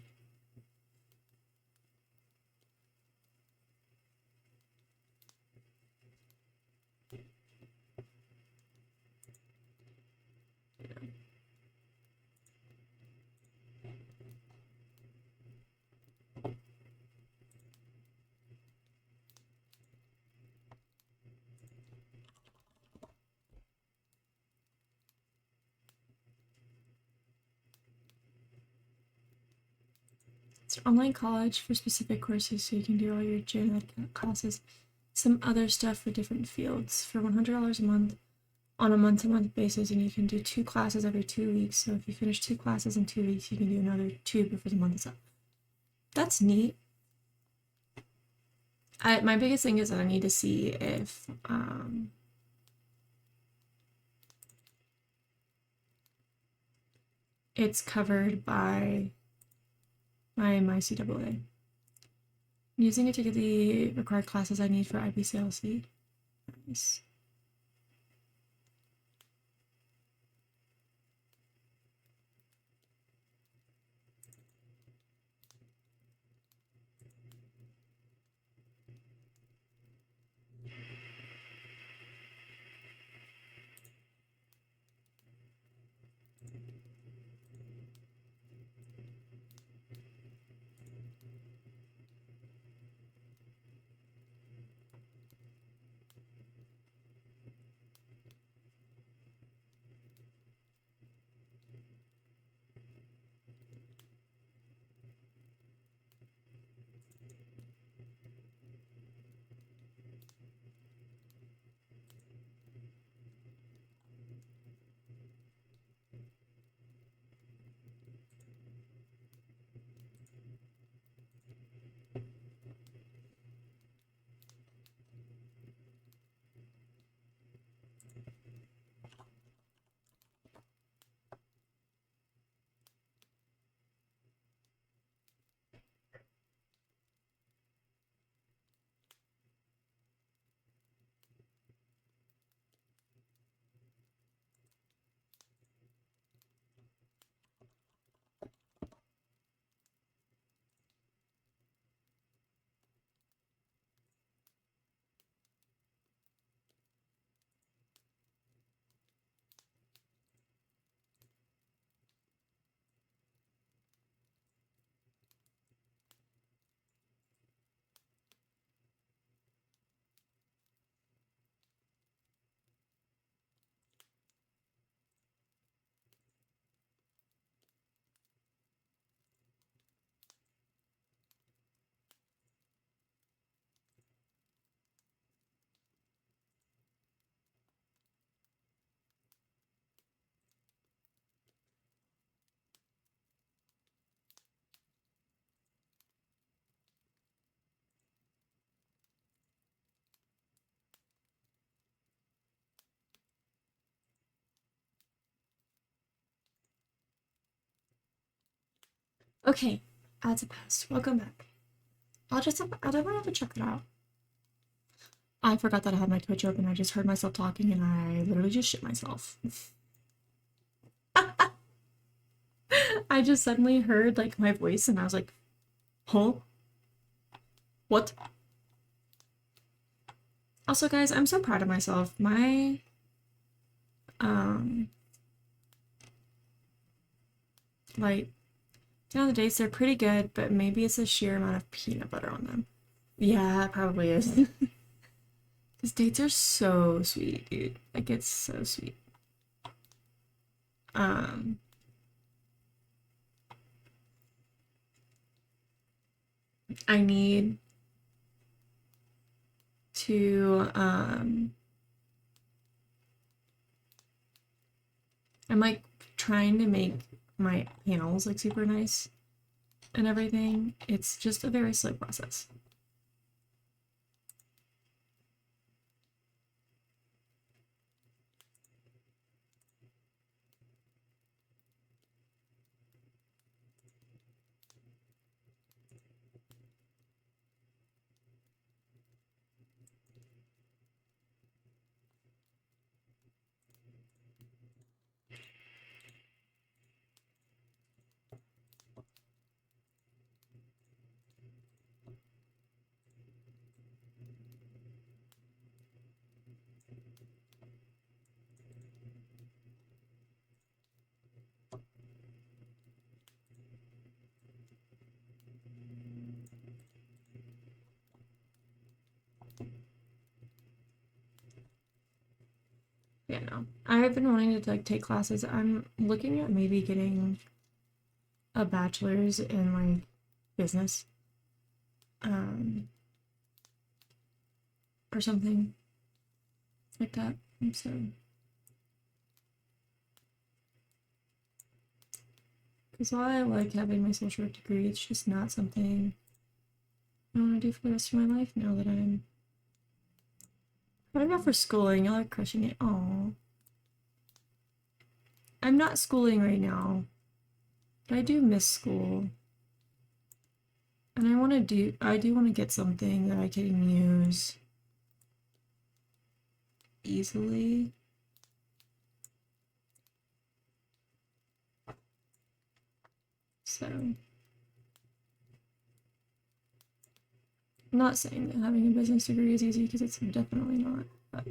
It's an online college for specific courses, so you can do all your gen ed classes. Some other stuff for different fields for $100 a month on a month-to-month basis, and you can do 2 classes every 2 weeks. So if you finish 2 classes in 2 weeks, you can do another 2 before the month is up. That's neat. My biggest thing is that I need to see if it's covered by my CAA. I'm using it to get the required classes I need for IBCLC. Nice. Okay, ads a pest. Welcome back. I'll definitely have to check it out. I forgot that I had my Twitch open. I just heard myself talking and I literally just shit myself. I just suddenly heard like my voice and I was like, huh? What? Also, guys, I'm so proud of myself. My like down the dates, they're pretty good, but maybe it's the sheer amount of peanut butter on them. Yeah, it probably is. Because dates are so sweet, dude. Like, it's so sweet. I need to, I'm like trying to make my panels like super nice and everything. It's just a very slow process. Yeah, no. I've been wanting to like take classes. I'm looking at maybe getting a bachelor's in like business. Or something like that. So because while I like having my social work degree, it's just not something I want to do for the rest of my life now that I'm I don't know for schooling. Y'all are crushing it. Aw. I'm not schooling right now, but I do miss school. And I do want to get something that I can use easily. So, I'm not saying that having a business degree is easy because it's definitely not, but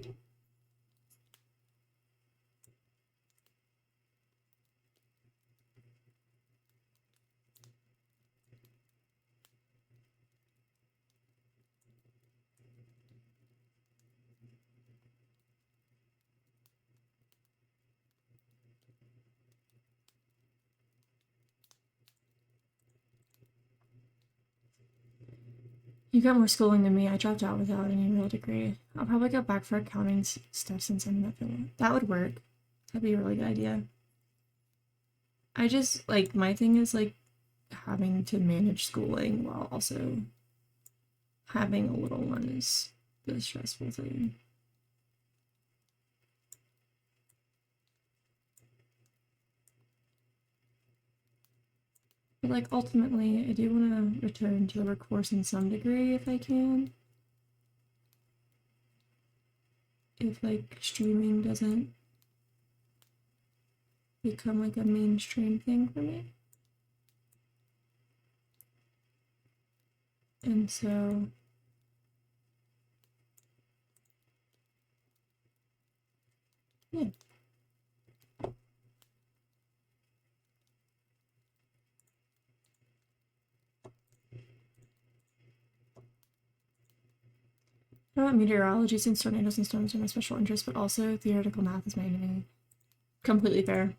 you got more schooling than me. I dropped out without any real degree. I'll probably go back for accounting stuff since I'm not gonna. That would work. That'd be a really good idea. I just like my thing is like having to manage schooling while also having a little one is the stressful thing. But like ultimately, I do want to return to the workforce in some degree if I can. If like streaming doesn't become like a mainstream thing for me. And so yeah. I want meteorology since tornadoes and storms are my special interest, but also theoretical math is my enemy. Completely fair.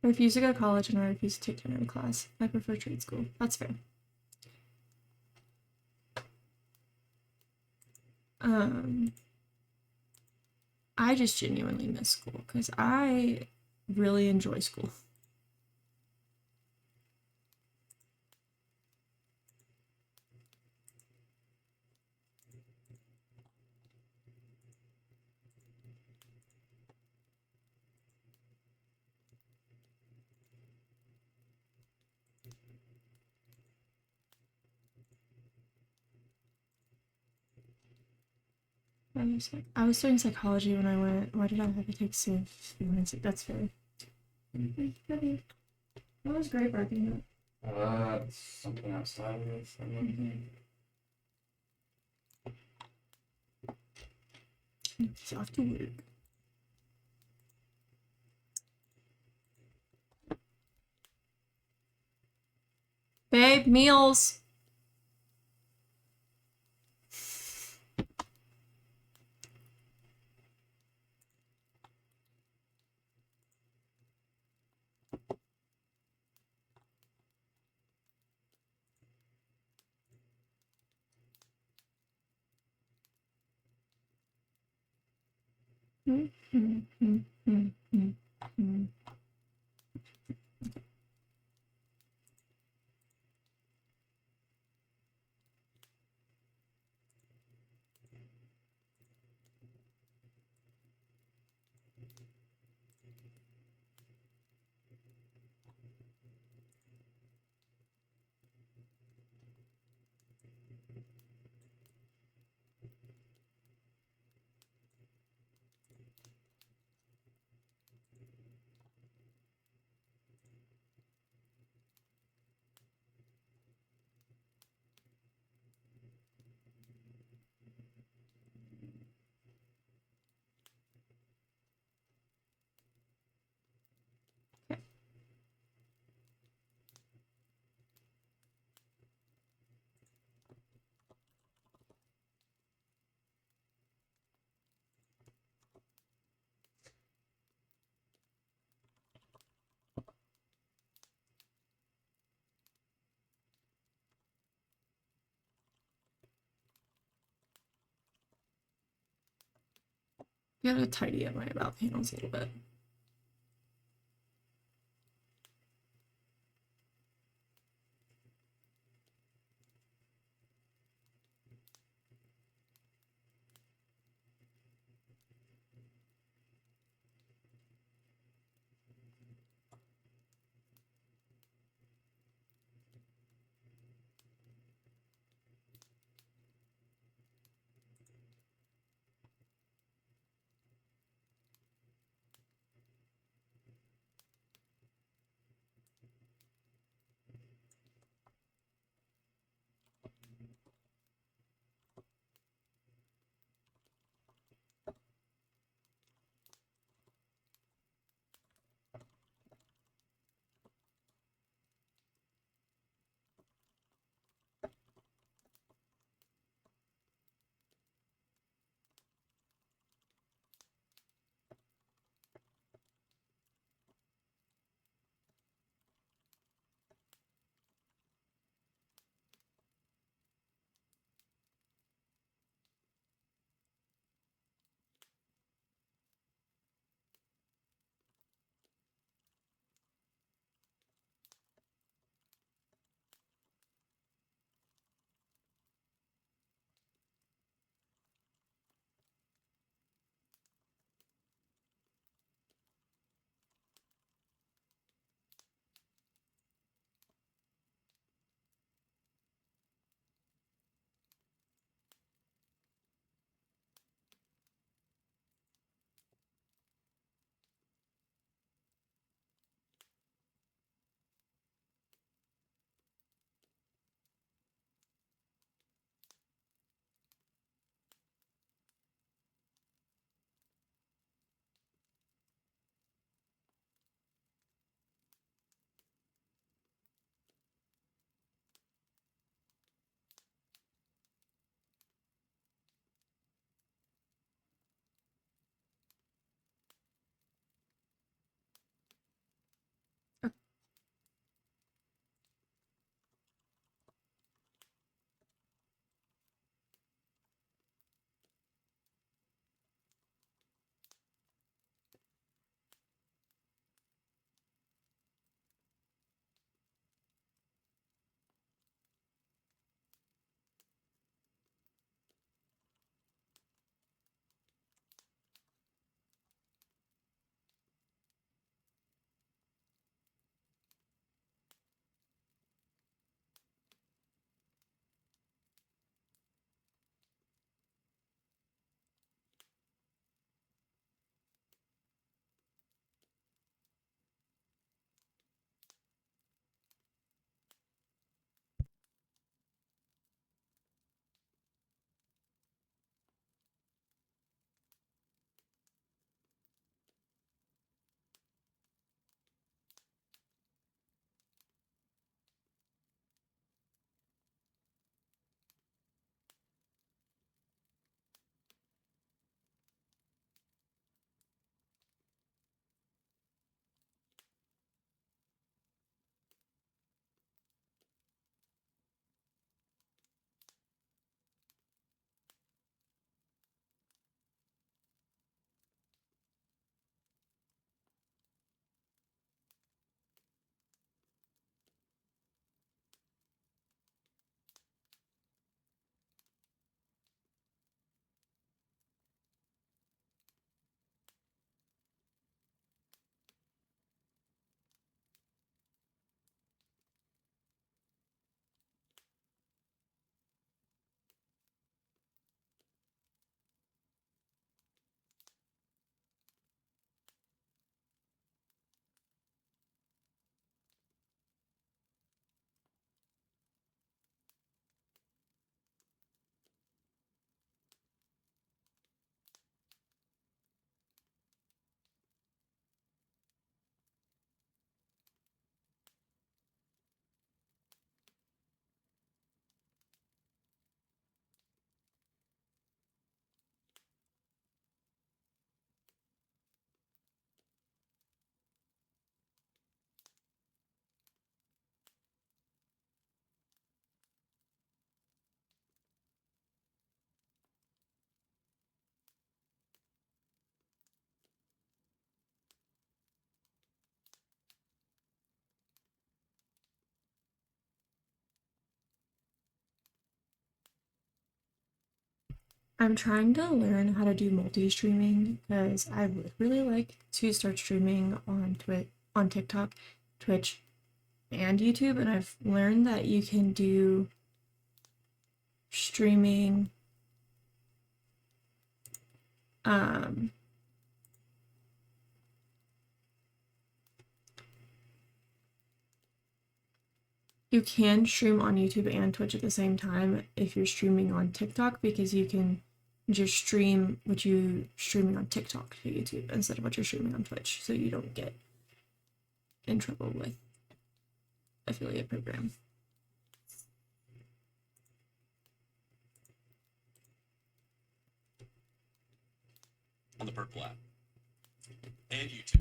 I refuse to go to college and I refuse to take general class. I prefer trade school. That's fair. I just genuinely miss school because I really enjoy school. I was studying psychology when I went. Why did I have to take civ? That's fair. That was great barking Something outside of this. He's off to work. Babe, meals. Gotta tidy up my about panels a little bit. I'm trying to learn how to do multi-streaming because I would really like to start streaming on on TikTok, Twitch, and YouTube, and I've learned that you can do streaming um you can stream on YouTube and Twitch at the same time if you're streaming on TikTok, because you can just stream what you streaming on TikTok to YouTube instead of what you're streaming on Twitch, so you don't get in trouble with affiliate program. On the Purple app and YouTube.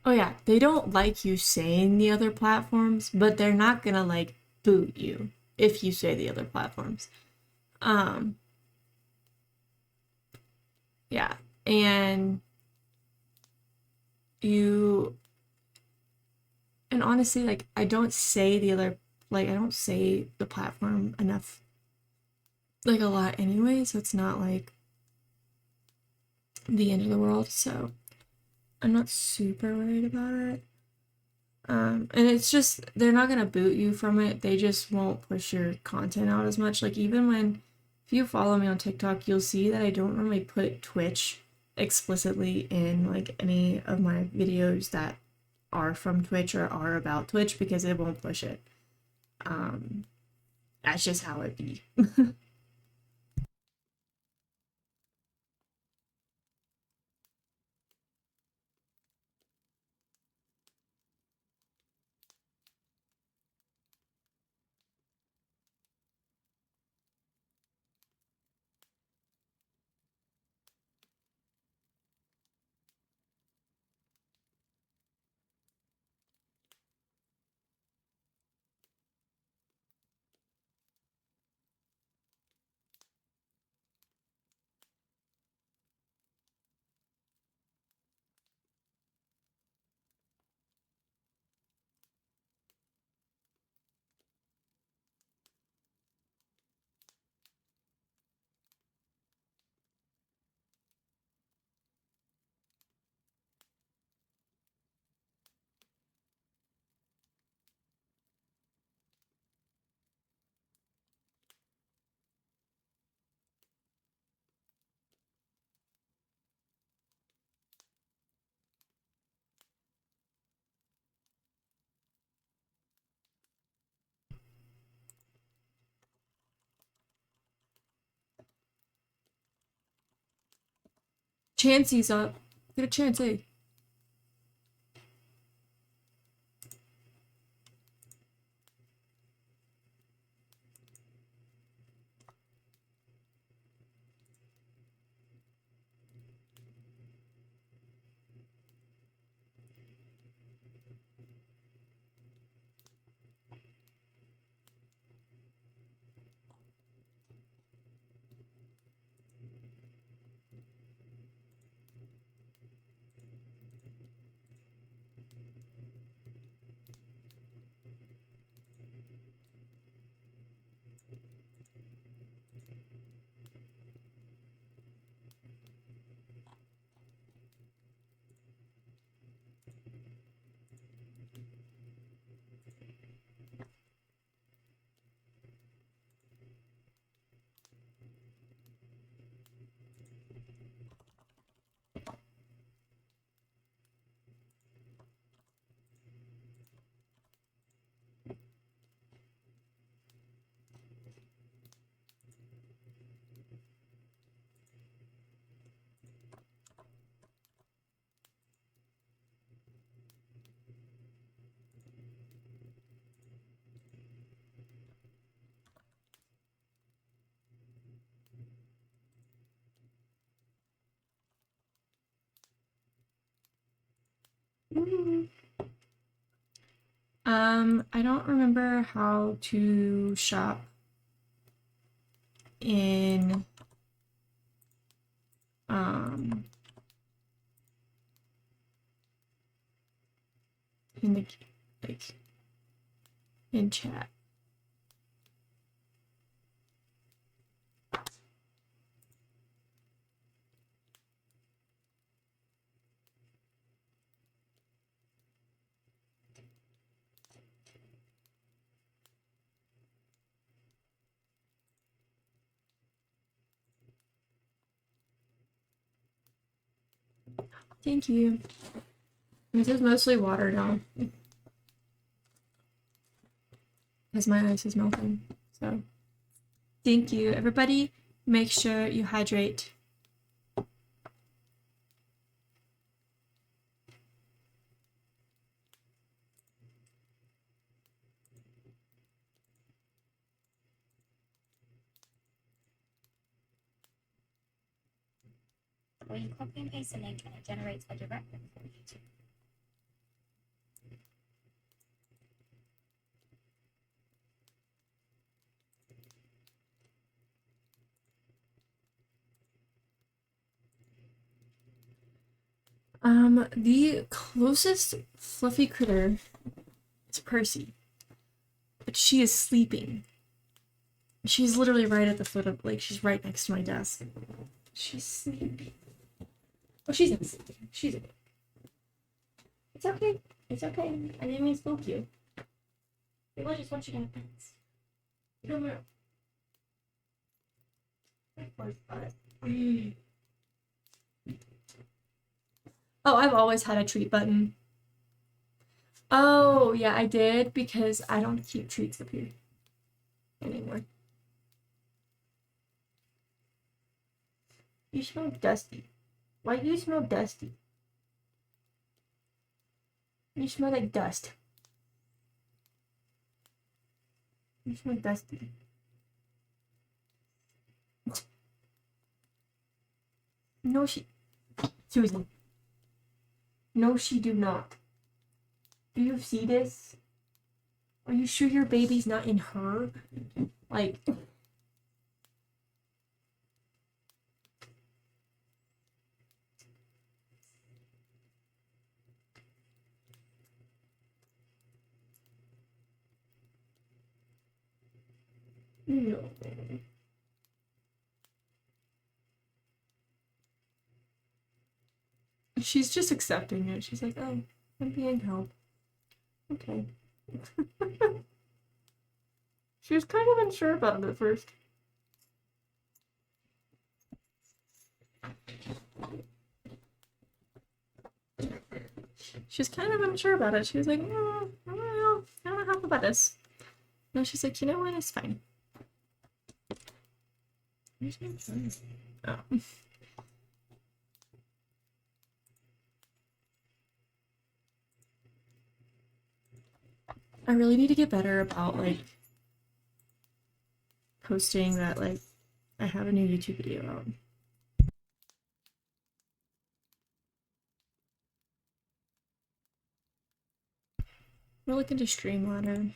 Oh yeah, they don't like you saying the other platforms, but they're not gonna like boot you if you say the other platforms. Um yeah, and you and honestly, like I don't say the other, like I don't say the platform enough, like a lot anyway, so it's not like the end of the world, so I'm not super worried about it. And it's just they're not gonna boot you from it. They just won't push your content out as much. Like even when if you follow me on TikTok, you'll see that I don't normally put Twitch explicitly in like any of my videos that are from Twitch or are about Twitch, because it won't push it. That's just how it be. Chansey's up. Get a Chansey. I don't remember how to shop in in the like in chat. Thank you. This is mostly water now. Because my ice is melting. So thank you. Everybody make sure you hydrate. Or you copy and paste a link and it generates a direct link from YouTube. The closest fluffy critter is Percy. But she is sleeping. She's literally right at the foot of, like, she's right next to my desk. She's sleeping. Oh, she's not sleeping. She's awake. It's okay. It's okay. I didn't mean to spook you. People just want you to have pets. Come here. Oh, I've always had a treat button. Oh, yeah, I did because I don't keep treats up here anymore. You smell dusty. Why do you smell dusty? You smell like dust. You smell dusty. No, Susan. No, she do not. Do you see this? Are you sure your baby's not in her? Like... No. She's just accepting it. She's like, oh, I'm being helped. Okay. She was kind of unsure about it at first. She was kind of unsure about it. She was like, I don't know how about this. No, she's like, you know what, it's fine. Oh. I really need to get better about, like, posting that, like, I have a new YouTube video out. We're looking to Streamladder.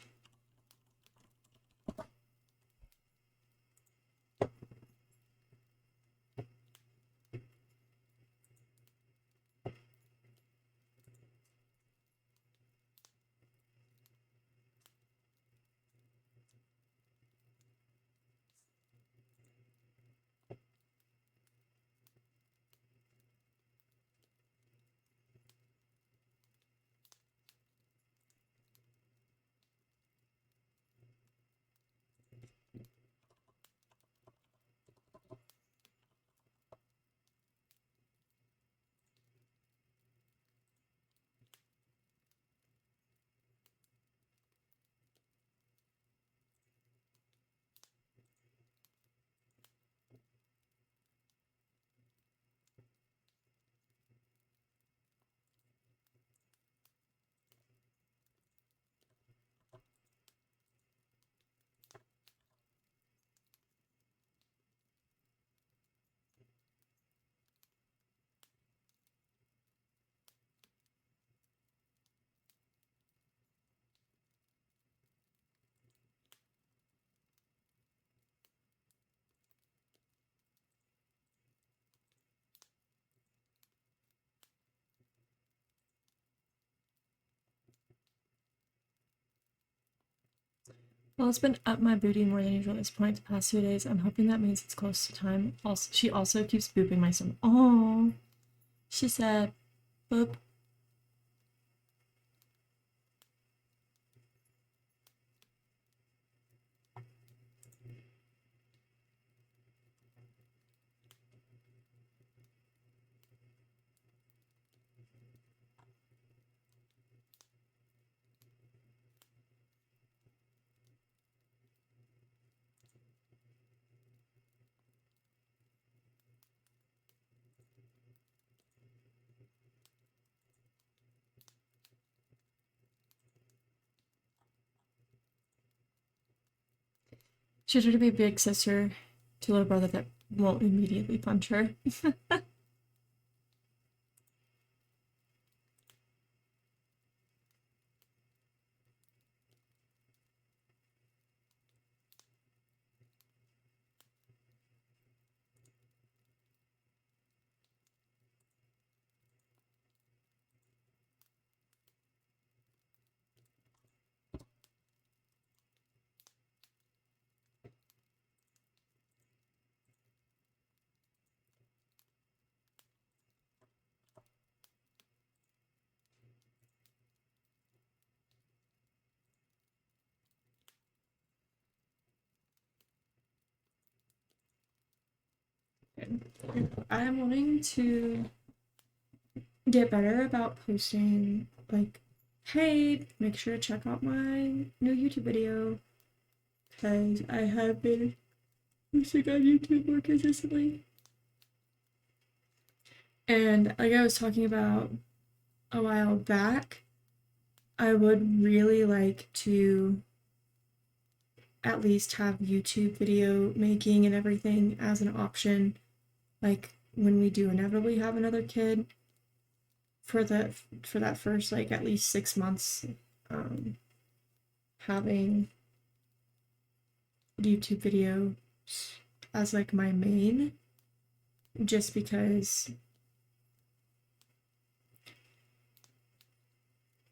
Well, it's been up my booty more than usual at this point the past 2 days. I'm hoping that means it's close to time. Also, she also keeps booping my stomach. Oh, she said, boop. She's trying to be big sister to little brother that won't immediately punch her. I'm wanting to get better about posting, like, hey, make sure to check out my new YouTube video, because I have been posting on YouTube more consistently. And like I was talking about a while back, I would really like to at least have YouTube video making and everything as an option, like when we do inevitably have another kid, for that first like at least 6 months, having YouTube videos as like my main, just because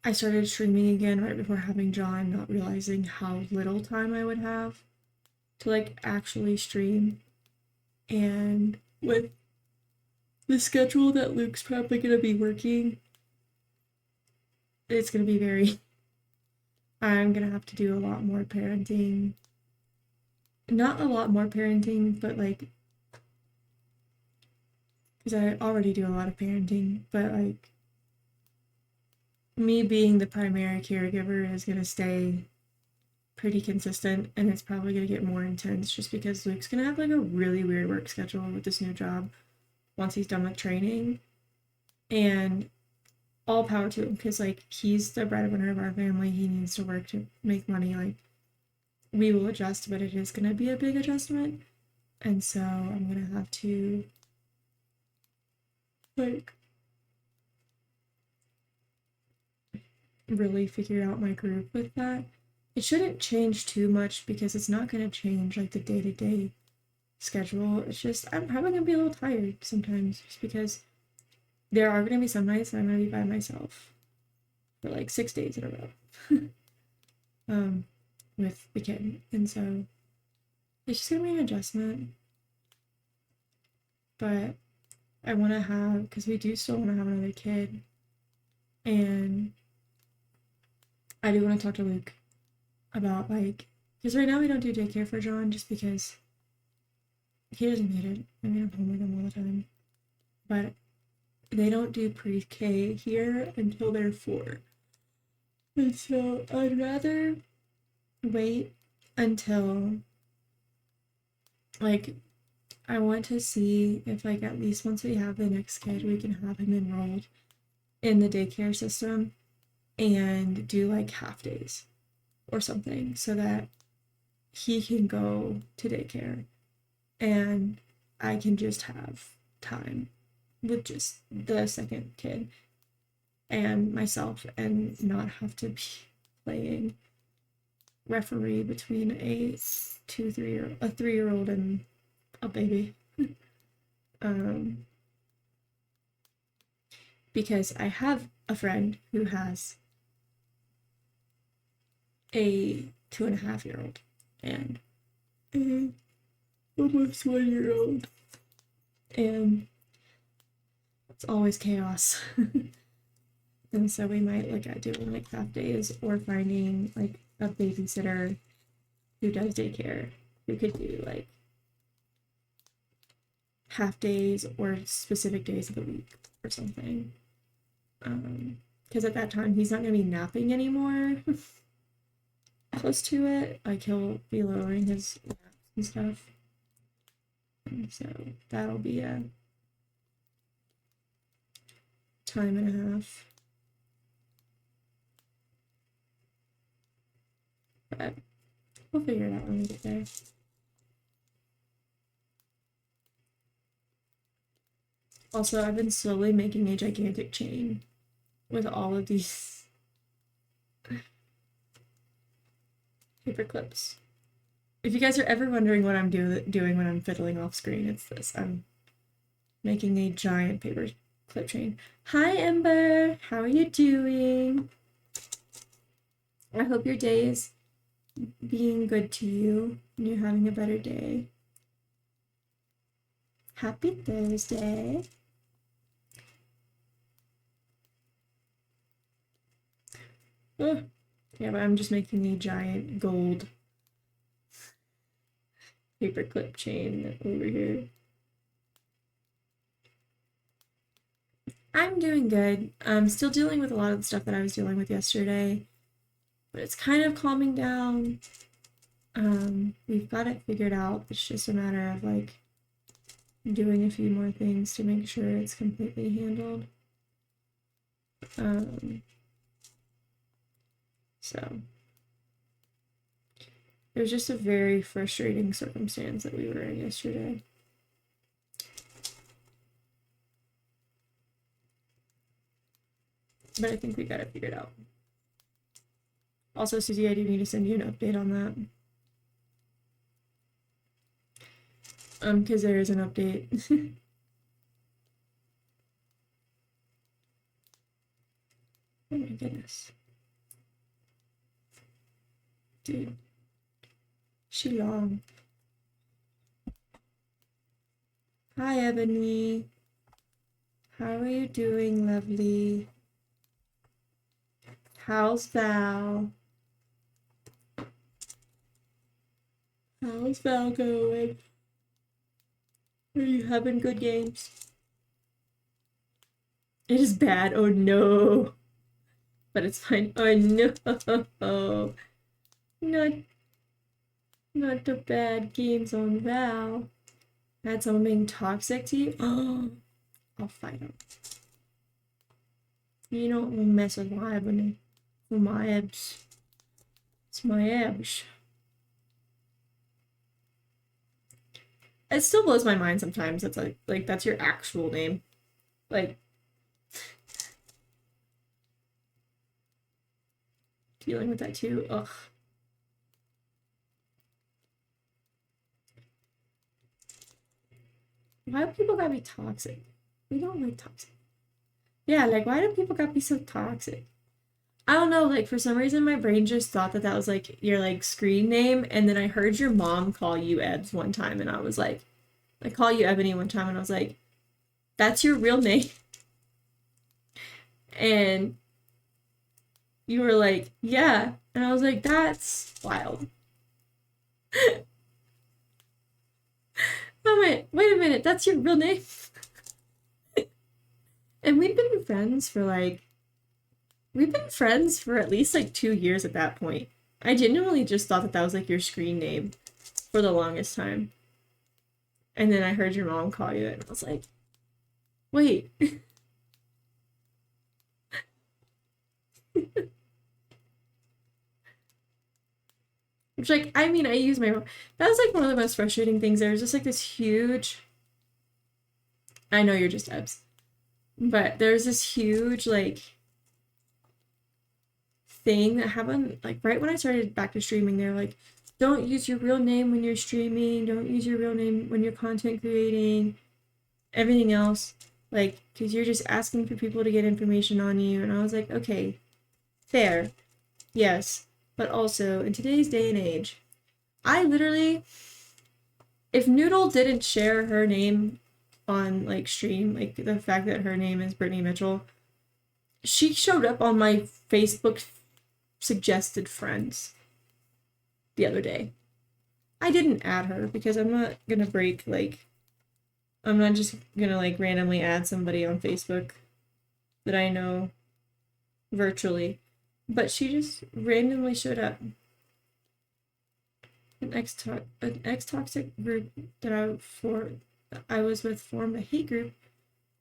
I started streaming again right before having John, not realizing how little time I would have to like actually stream. And with the schedule that Luke's probably gonna be working, it's gonna be very I'm gonna have to do a lot more parenting. Not a lot more parenting, but like, because I already do a lot of parenting, but like, me being the primary caregiver is gonna stay pretty consistent, and it's probably gonna get more intense just because Luke's gonna have like a really weird work schedule with this new job once he's done with training. And all power to him, because like he's the breadwinner of our family. He needs to work to make money. Like, we will adjust, but it is gonna be a big adjustment. And so I'm gonna have to like really figure out my groove with that. It shouldn't change too much because it's not gonna change like the day-to-day schedule. It's just I'm probably gonna be a little tired sometimes just because there are gonna be some nights that I'm gonna be by myself for like 6 days in a row. With the kid. And so it's just gonna be an adjustment. But I wanna have, because we do still wanna have another kid. And I do want to talk to Luke about like, because right now we don't do daycare for John just because he doesn't need it. I mean, I'm home with him all the time. But they don't do pre-K here until they're 4. And so I'd rather wait until, like, I want to see if like at least once we have the next kid, we can have him enrolled in the daycare system and do like half days or something so that he can go to daycare and I can just have time with just the second kid and myself and not have to be playing referee between a 3-year-old and a baby. Because I have a friend who has a 2.5-year-old and a almost 1-year-old. And it's always chaos. And so we might look at doing like half days or finding like a babysitter who does daycare who could do like half days or specific days of the week or something. Because at that time he's not going to be napping anymore. Close to it, like he'll be lowering his naps and stuff. And so that'll be a time and a half. But we'll figure it out when we get there. Also, I've been slowly making a gigantic chain with all of these paper clips. If you guys are ever wondering what I'm doing when I'm fiddling off screen, it's this. I'm making a giant paper clip chain. Hi, Ember. How are you doing? I hope your day is being good to you and you're having a better day. Happy Thursday. Oh, yeah, but I'm just making a giant gold paper clip chain over here. I'm doing good. I'm still dealing with a lot of the stuff that I was dealing with yesterday, but it's kind of calming down. We've got it figured out. It's just a matter of like doing a few more things to make sure it's completely handled. So it was just a very frustrating circumstance that we were in yesterday. But I think we got it figured out. Also, Susie, I do need to send you an update on that. Because there is an update. Oh my goodness. Dude. She long. Hi, Ebony. How are you doing, lovely? How's Val? How's Val going? Are you having good games? It is bad. Oh no. But it's fine. Oh no. Not the bad games on Val. Had someone being toxic to you? Oh, I'll fight him. You don't mess with my Ebony. For my Ebs. It's my Ebs. It still blows my mind sometimes. It's like that's your actual name. Like, dealing with that too. Ugh. Why do people gotta be toxic? We don't like toxic. Yeah, like, why do people gotta be so toxic? I don't know, like, for some reason my brain just thought that that was, like, your, like, screen name, and then I heard your mom call you Ebs one time, and I was like, I call you Ebony one time, and I was like, that's your real name? And you were like, yeah, and I was like, that's wild. Oh, wait a minute, that's your real name? And we've been friends for at least like 2 years at that point. I genuinely just thought that that was like your screen name for the longest time. And then I heard your mom call you it, and I was like, wait. Which, like, I mean, I use my... That was, like, one of the most frustrating things. There was just, like, this huge... I know you're just Ebs. But there's this huge, like, thing that happened, like, right when I started back to streaming. They're like, don't use your real name when you're streaming. Don't use your real name when you're content creating. Everything else. Like, because you're just asking for people to get information on you. And I was like, okay, fair. Yes. but also in today's day and age, I literally, if Noodle didn't share her name on like stream, like the fact that her name is Brittany Mitchell, she showed up on my Facebook suggested friends the other day. I didn't add her because I'm not gonna break, like, I'm not just gonna like randomly add somebody on Facebook that I know virtually, but she just randomly showed up. An ex-toxic group that I was with formed a hate group,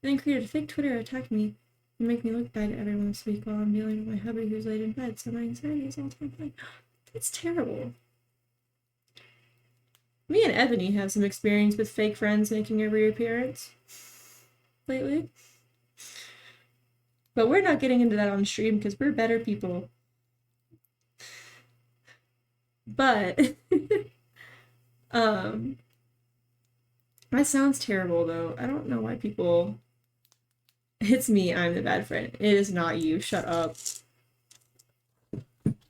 then created a fake Twitter, attacked me, and make me look bad at everyone this week while I'm dealing with my hubby who's laid in bed, so my anxiety is all time high. That's terrible. Me and Ebony have some experience with fake friends making a reappearance lately. But we're not getting into that on stream because we're better people. But that sounds terrible though. I don't know why people. It's me, I'm the bad friend. It is not you. Shut up.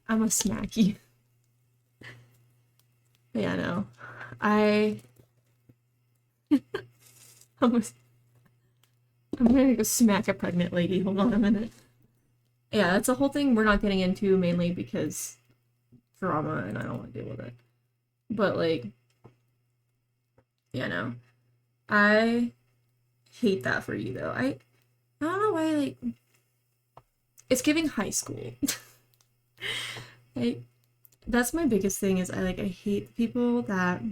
I'm a smacky. But yeah, no. I'm gonna go smack a pregnant lady. Hold on a minute. Yeah, that's a whole thing we're not getting into, mainly because drama and I don't want to deal with it. But like, yeah, no. I hate that for you though. I don't know why, like, it's giving high school. Like, that's my biggest thing is I hate people that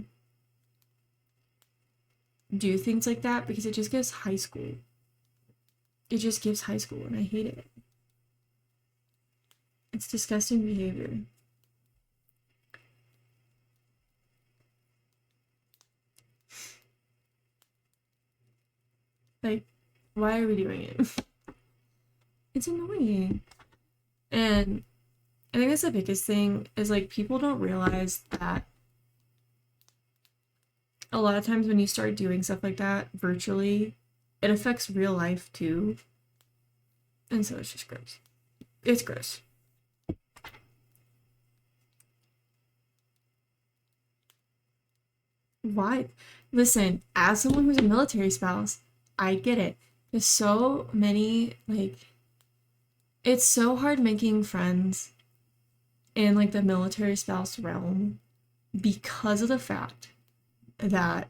do things like that because it just gives high school. It just gives high school and I hate it. It's disgusting behavior. Like, why are we doing it? It's annoying. And I think that's the biggest thing is like people don't realize that a lot of times when you start doing stuff like that virtually, it affects real life too. And so it's just gross. It's gross. Why? Listen, as someone who's a military spouse, I get it. There's so many, like, it's so hard making friends in like the military spouse realm because of the fact that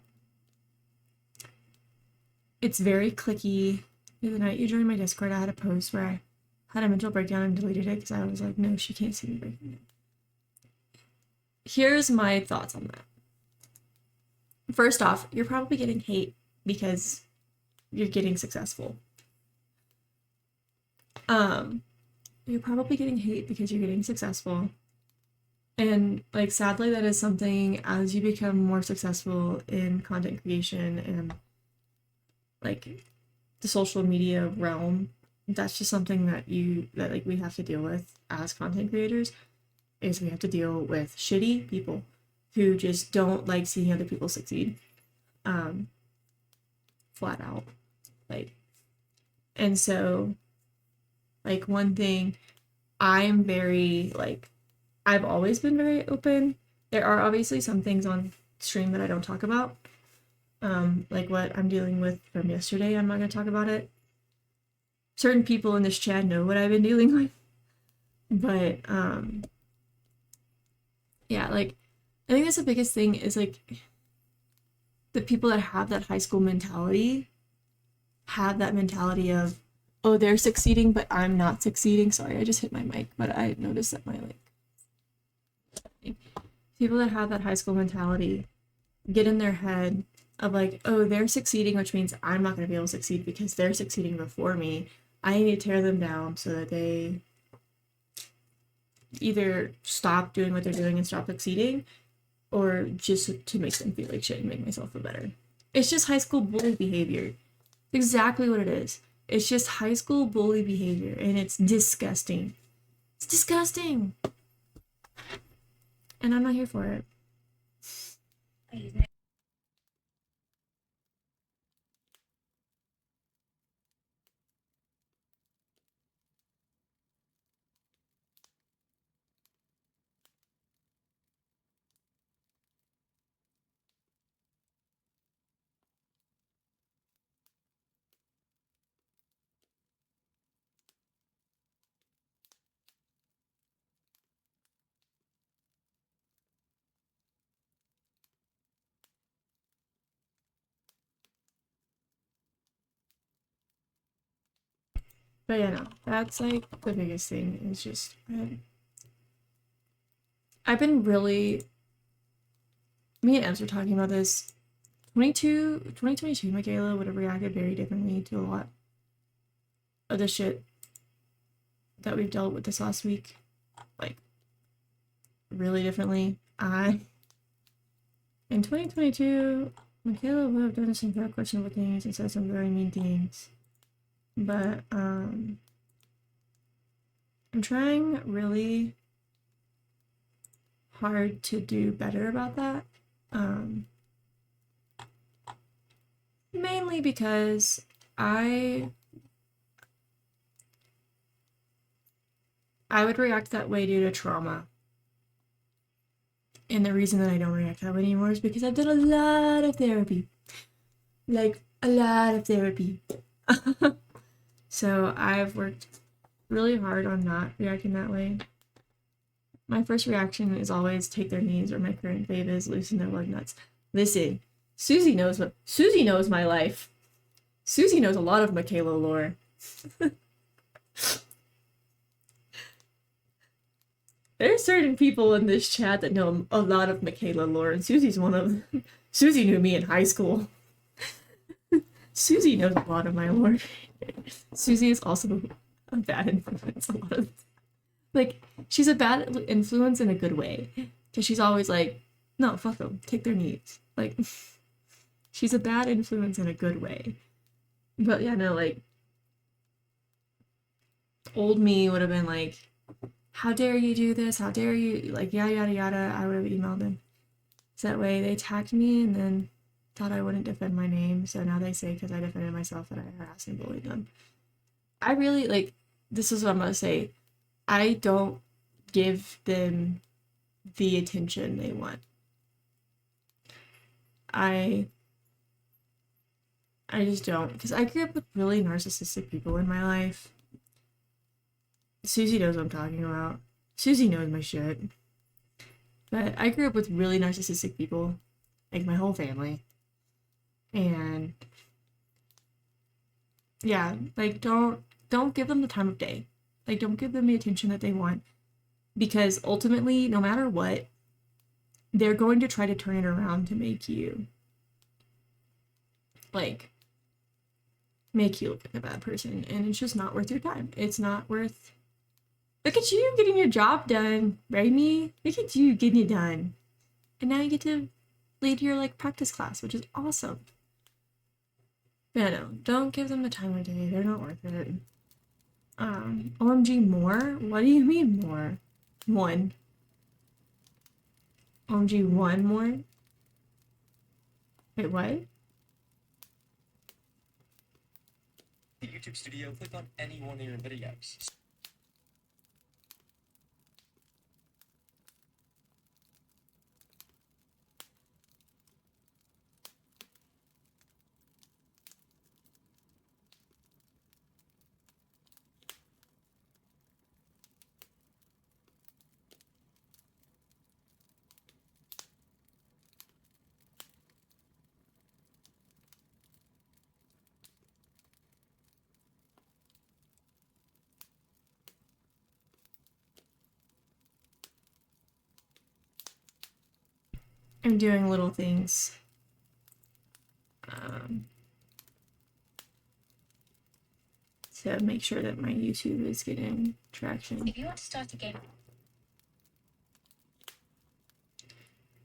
it's very cliquey. The night you joined my Discord, I had a post where I had a mental breakdown and deleted it because I was like, no, she can't see me breaking down. Here's my thoughts on that. First off, you're probably getting hate because you're getting successful. You're probably getting hate because you're getting successful. And like sadly that is something as you become more successful in content creation and like the social media realm, that's just something that like we have to deal with as content creators is we have to deal with shitty people who just don't like seeing other people succeed. Flat out. Like, and so like one thing I'm very like I've always been very open. There are obviously some things on stream that I don't talk about. Like what I'm dealing with from yesterday, I'm not gonna talk about it. Certain people in this chat know what I've been dealing with. But yeah, like I think that's the biggest thing is like the people that have that high school mentality have that mentality of, oh, they're succeeding, but I'm not succeeding. Sorry, I just hit my mic, but I noticed that my like people that have that high school mentality get in their head of like, oh, they're succeeding, which means I'm not going to be able to succeed because they're succeeding before me. I need to tear them down so that they either stop doing what they're doing and stop succeeding, or just to make them feel like shit and make myself feel better. It's just high school bully behavior. Exactly what it is. It's just high school bully behavior, and it's disgusting. It's disgusting. And I'm not here for it. But yeah, no, that's like the biggest thing is just I've been really, me and Ems were talking about this. 2022, Makayla would have reacted very differently to a lot of the shit that we've dealt with this last week. Like, really differently. In 2022, Makayla would have done some very questionable things and said some very mean things. But, I'm trying really hard to do better about that. Mainly because I would react that way due to trauma. And the reason that I don't react that way anymore is because I've done a lot of therapy. Like, a lot of therapy. So I've worked really hard on not reacting that way. My first reaction is always take their knees, or my current fave is loosen their lug nuts. Listen, Susie knows my life. Susie knows a lot of Makayla lore. There are certain people in this chat that know a lot of Makayla lore, and Susie's one of them. Susie knew me in high school. Susie knows a lot of my lore. Susie is also a bad influence. A lot of, like, she's a bad influence in a good way, because she's always like, no, fuck them, take their knees. Like, she's a bad influence in a good way. But yeah, no, like, old me would have been like, how dare you do this? How dare you? Like, yada, yada, yada. I would have emailed them. So that way they attacked me and then thought I wouldn't defend my name. So now they say because I defended myself that I harassed and bullied them. I really, like, this is what I'm going to say. I don't give them the attention they want. I just don't. Because I grew up with really narcissistic people in my life. Susie knows what I'm talking about. Susie knows my shit. But I grew up with really narcissistic people. Like, my whole family. And yeah, like, don't give them the time of day. Like, don't give them the attention that they want. Because ultimately, no matter what, they're going to try to turn it around to make you, like, make you look like a bad person. And it's just not worth your time. It's not worth... Look at you getting your job done, right, me? Look at you getting it done. And now you get to lead your, like, practice class, which is awesome. But no, don't give them the time of day. They're not worth it. OMG more? What do you mean more? One. OMG one more? Wait, what? The YouTube studio, click on any one of your videos. I'm doing little things. To make sure that my YouTube is getting traction. If you want to start a game,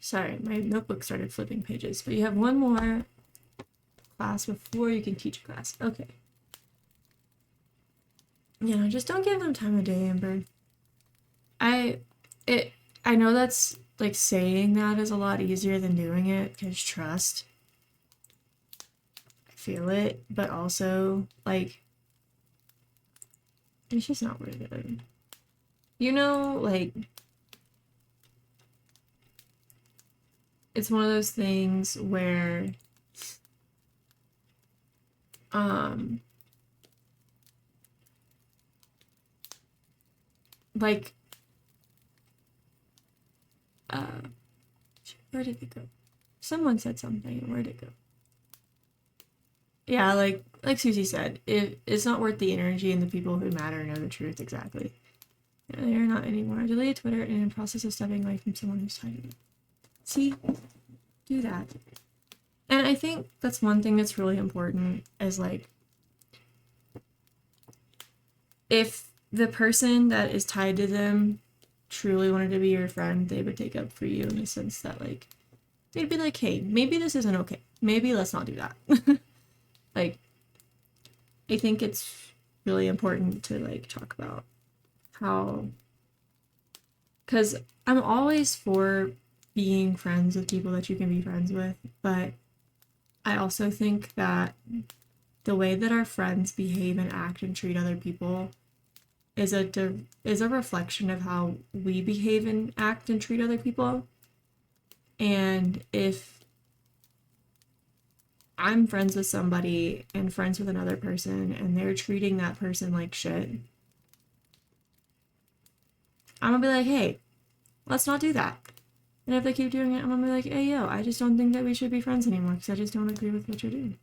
Sorry, my notebook started flipping pages, but you have one more class before you can teach a class. Okay. Yeah, just don't give them time of day, Amber. I know that's, like, saying that is a lot easier than doing it, because trust. I feel it, but also, like, it's just not worth it. You know, like, it's one of those things where, like, where did it go? Someone said something, where'd it go? yeah, like Susie said, it's not worth the energy, and the people who matter know the truth exactly. Yeah, they are not anymore. I deleted Twitter and in process of stepping away from someone who's tied it. See? Do that. And I think that's one thing that's really important is like, if the person that is tied to them truly wanted to be your friend, they would take up for you in the sense that like, they'd be like, hey, maybe this isn't okay. Maybe let's not do that. Like, I think it's really important to like talk about how, because I'm always for being friends with people that you can be friends with, but I also think that the way that our friends behave and act and treat other people is a reflection of how we behave and act and treat other people. And if I'm friends with somebody and friends with another person and they're treating that person like shit, I'm gonna be like, hey, let's not do that. And if they keep doing it, I'm gonna be like, hey, yo, I just don't think that we should be friends anymore because I just don't agree with what you're doing.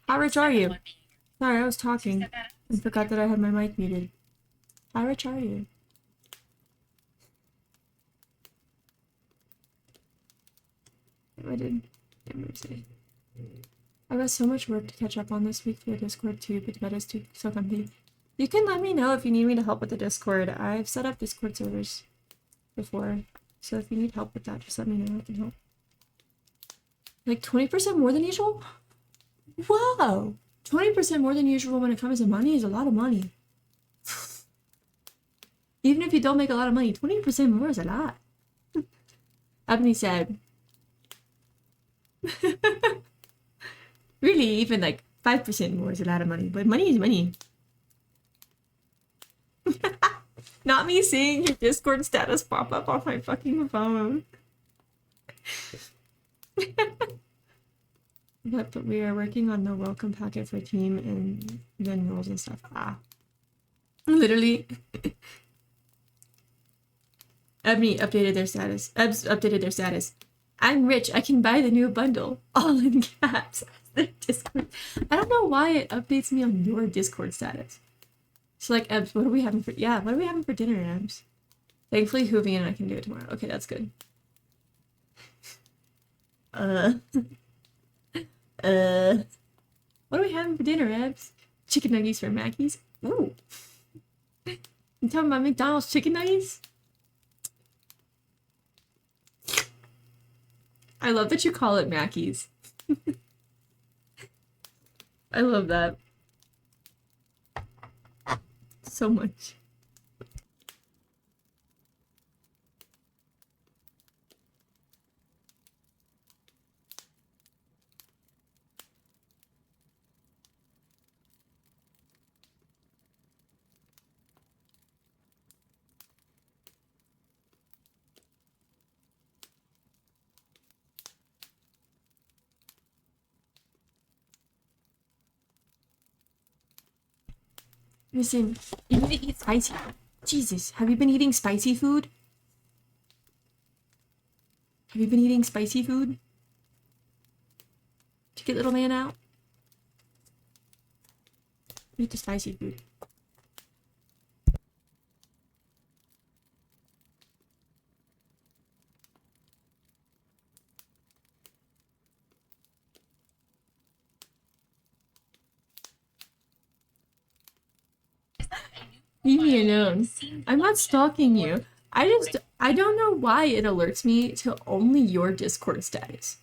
How rich are you? Sorry, I was talking and forgot that I had my mic muted. How rich are you? I did. I got so much work to catch up on this week for the Discord too, but that is too so comfy. You can let me know if you need me to help with the Discord. I've set up Discord servers before, so if you need help with that, just let me know. I can help. Like 20% more than usual? Whoa! 20% more than usual when it comes to money is a lot of money. Even if you don't make a lot of money, 20% more is a lot. Ebony said. Really, even like 5% more is a lot of money, but money is money. Not me seeing your Discord status pop up on my fucking phone. But we are working on the welcome packet for team and then roles and stuff. Literally. Ebony updated their status. Ebs updated their status. I'm rich. I can buy the new bundle. All in caps. Their Discord. I don't know why it updates me on your Discord status. So like, Ebs, what are we having for? Yeah, what are we having for dinner, Ebs? Thankfully, Hoovy and I can do it tomorrow. Okay, that's good. What are we having for dinner, Ebs? Chicken nuggets from Mackey's. Ooh. You talking about McDonald's chicken nuggets? I love that you call it Mackey's. I love that. So much. Listen, you need to eat spicy. Jesus, have you been eating spicy food? Have you been eating spicy food? Did you get little man out? Eat the spicy food. Leave me alone. I'm not stalking you. I don't know why it alerts me to only your Discord status.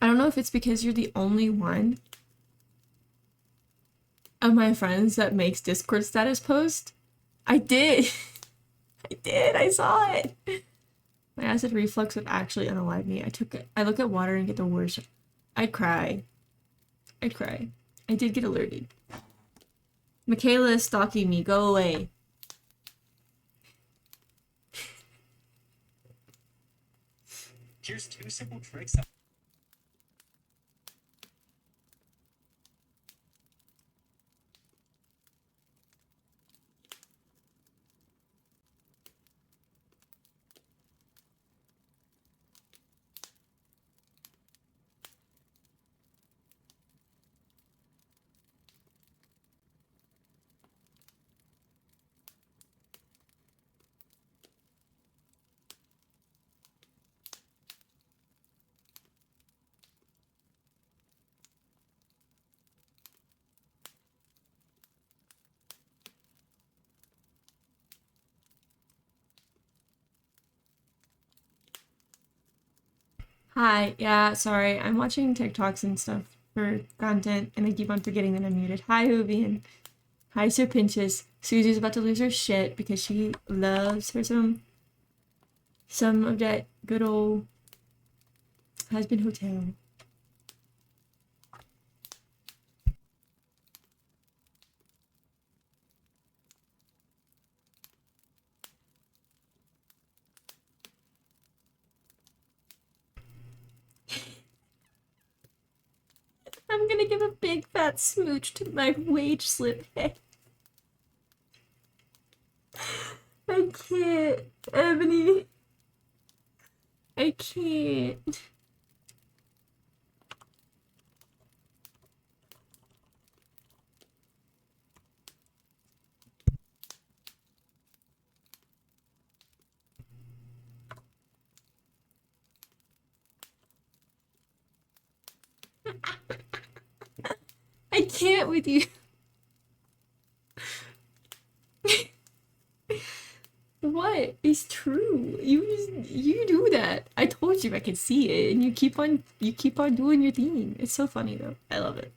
I don't know if it's because you're the only one of my friends that makes Discord status post. I did. I did. I saw it. My acid reflux would actually unalive me. I look at water and get the worst. I cry. I cry. I did get alerted. Makayla is stalking me. Go away. Here's 2 simple tricks. Hi, yeah, sorry. I'm watching TikToks and stuff for content, and I keep on forgetting that I'm muted. Hi, Hovian. Hi, Sir Pinches. Susie's about to lose her shit because she loves her some of that good old husband hotel. I'm gonna give a big fat smooch to my wage slip. Hey. I can't, Ebony. I can't. I can't with you. What is true? You do that. I told you I could see it, and you keep on doing your thing. It's so funny though. I love it.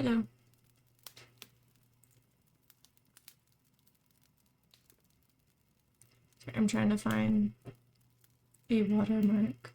Hello. I'm trying to find a watermark.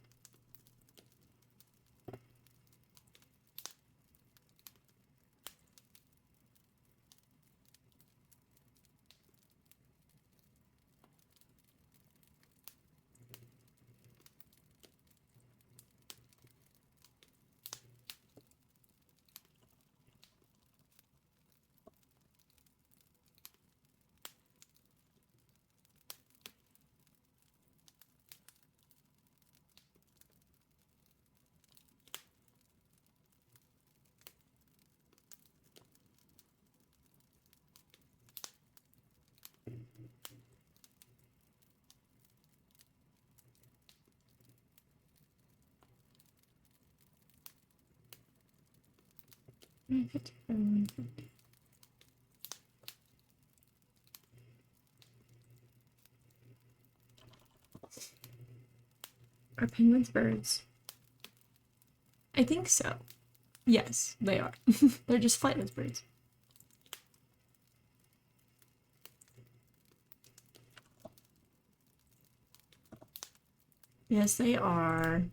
Are penguins birds? I think so. Yes, they are. They're just flightless birds. Yes, they are.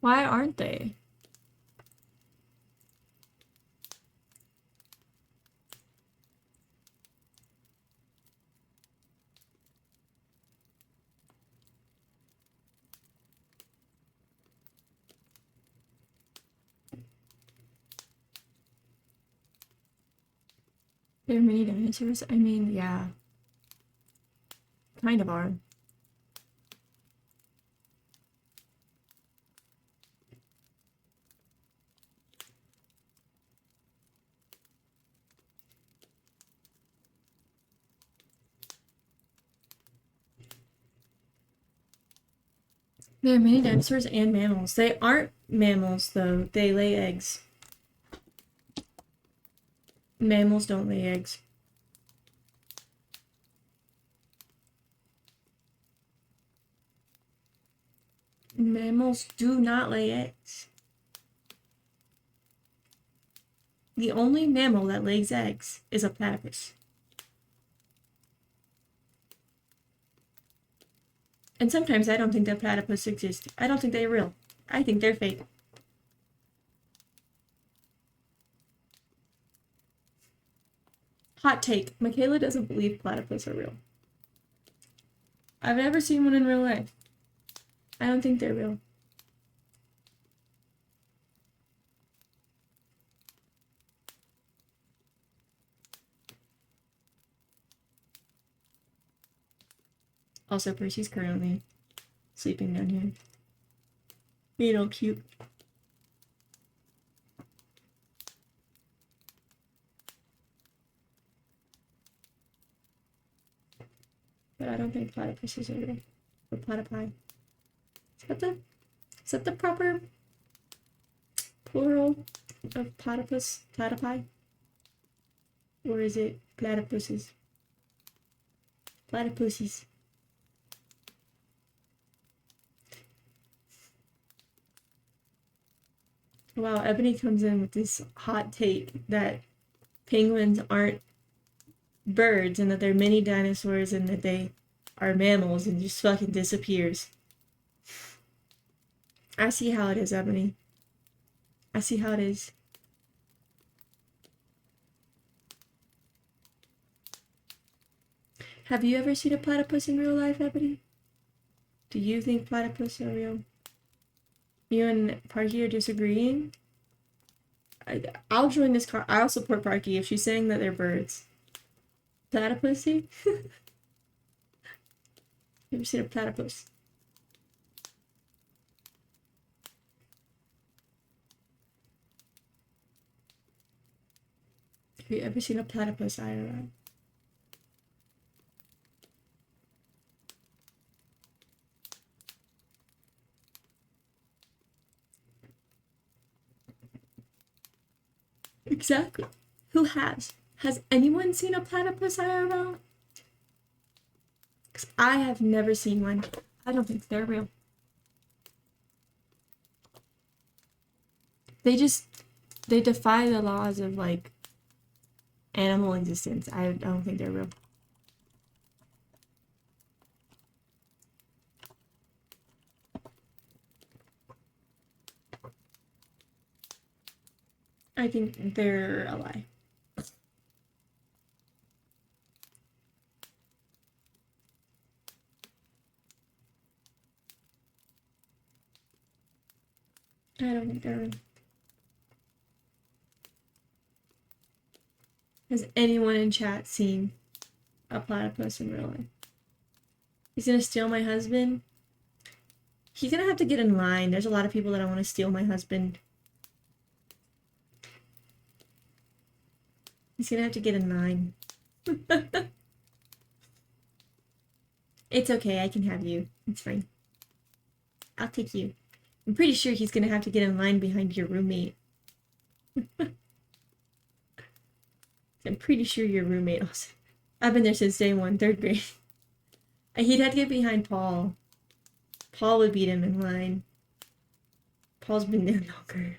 Why aren't they? They're mini dinosaurs? I mean, yeah. Kind of are. They're mini dinosaurs and mammals. They aren't mammals, though. They lay eggs. Mammals don't lay eggs. Mammals do not lay eggs. The only mammal that lays eggs is a platypus. And sometimes I don't think that platypus exist. I don't think they're real. I think they're fake. Hot take. Makayla doesn't believe platypus are real. I've never seen one in real life. I don't think they're real. Also, Percy's currently sleeping down here. Being all cute. But I don't think platypuses are real. Or platypi. Is that the proper plural of platypus? Platypi? Or is it platypuses? Platypuses. Wow, Ebony comes in with this hot take that penguins aren't birds and that they're mini dinosaurs and that they are mammals and just fucking disappears. I see how it is, Ebony. I see how it is. Have you ever seen a platypus in real life, Ebony? Do you think platypus are real? You and Parky are disagreeing? I'll join this car. I'll support Parky if she's saying that they're birds. Platypusy? You ever seen a platypus? Have you ever seen a platypus IRL? Exactly. Who has? Has anyone seen a platypus IRL? Because I have never seen one. I don't think they're real. They defy the laws of, like, animal existence. I don't think they're real. I think they're a lie. I don't think they're real. Has anyone in chat seen a platypus in real life? He's gonna steal my husband? He's gonna have to get in line. There's a lot of people that want to steal my husband. He's gonna have to get in line. It's okay, I can have you. It's fine. I'll take you. I'm pretty sure he's gonna have to get in line behind your roommate. I'm pretty sure your roommate also. I've been there since day one, 3rd grade. He'd have to get behind Paul. Paul would beat him in line. Paul's been there longer.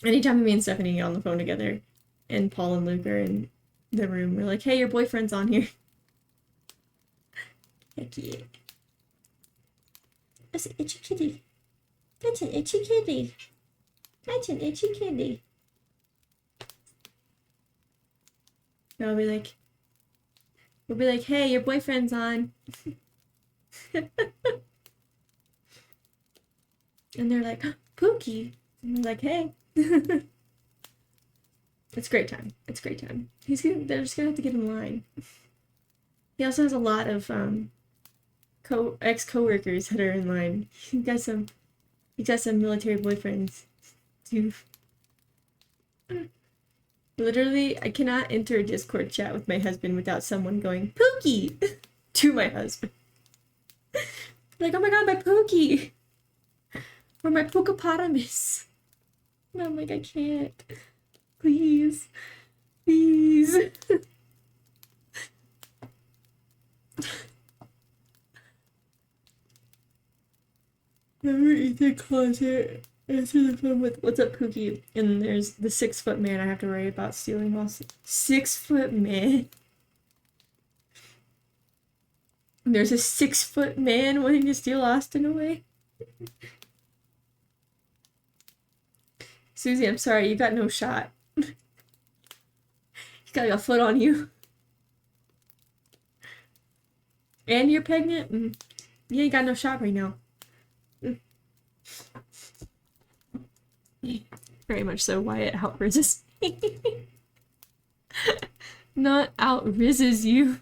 Anytime me and Stephanie get on the phone together, and Paul and Luke are in the room, we're like, hey, your boyfriend's on here. Heck yeah. That's an itchy kitty. That's an itchy kitty. That's an itchy kitty. And we'll be like, hey, your boyfriend's on. And they're like, Pookie. And I'm like, hey. It's a great time. It's a great time. They're just gonna have to get in line. He also has a lot of ex-coworkers that are in line. He got some military boyfriends too. Literally, I cannot enter a Discord chat with my husband without someone going, Pookie! To my husband. Like, oh my god, my Pookie! Or my Pookapotamus. And I'm like, I can't. Please. Please. Never Ethan closet. Answer the phone with, what's up, Pookie? And there's the 6-foot man I have to worry about stealing also. 6-foot man? There's a 6-foot man wanting to steal Austin away? Susie, I'm sorry, you got no shot. He's got a foot on you. And you're pregnant? You ain't got no shot right now. Very much so. Wyatt outrizzes me. Not outrizzes you.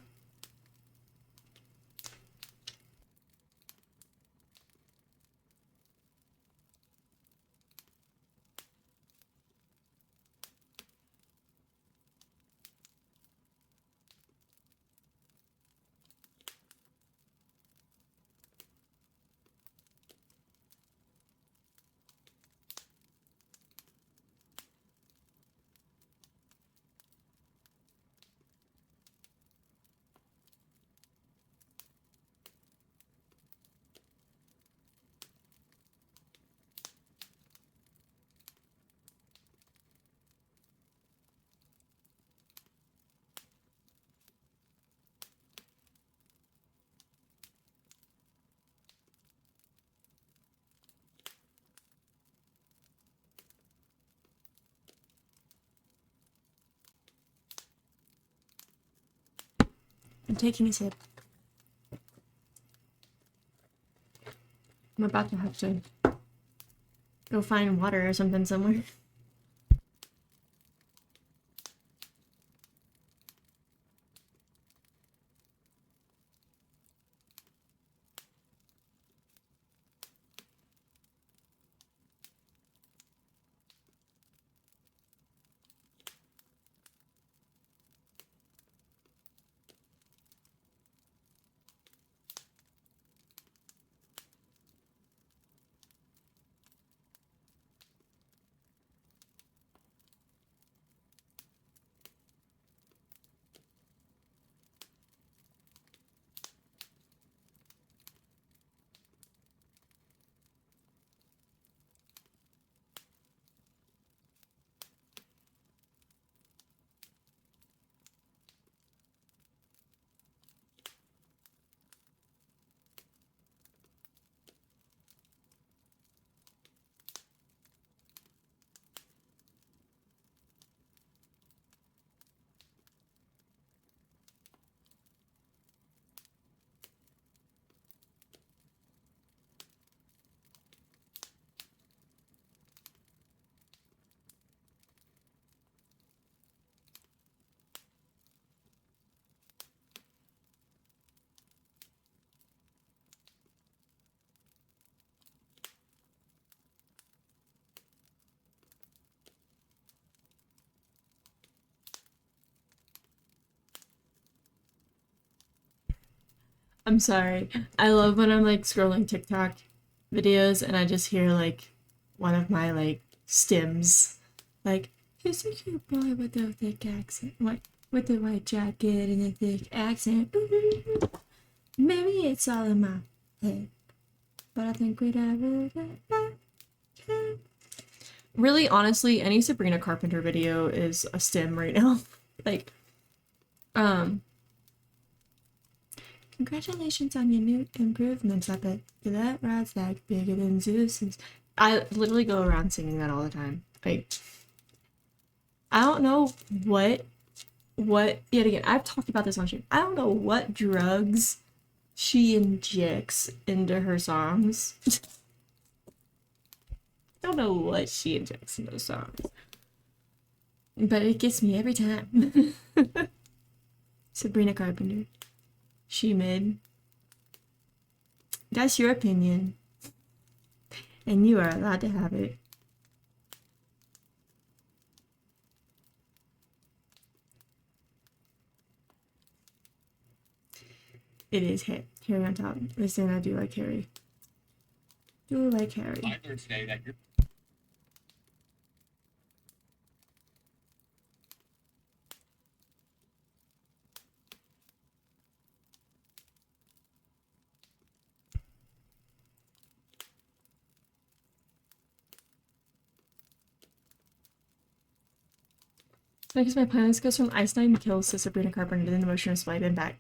I'm taking a sip. I'm about to have to go find water or something somewhere. I'm sorry. I love when I'm like scrolling TikTok videos and I just hear like one of my like stims. Like, he's a cute boy with a thick accent. What? With the white jacket and a thick accent. Maybe it's all in my head. But I think we'd ever get back. Really, honestly, any Sabrina Carpenter video is a stim right now. Like, congratulations on your new improvements. I bet that ride's like bigger than Zeus's. I literally go around singing that all the time. Like, I don't know what, yet again, I've talked about this on stream. I don't know what drugs she injects into her songs. I don't know what she injects in those songs. But it gets me every time. Sabrina Carpenter. She mid. That's your opinion. And you are allowed to have it. It is Harry on top. Listen, I do like Harry. Do like Harry. I learned today that you're Because my playlist goes from Ice Nine Kills to Sabrina Carpenter to then Emotional Swipe and back,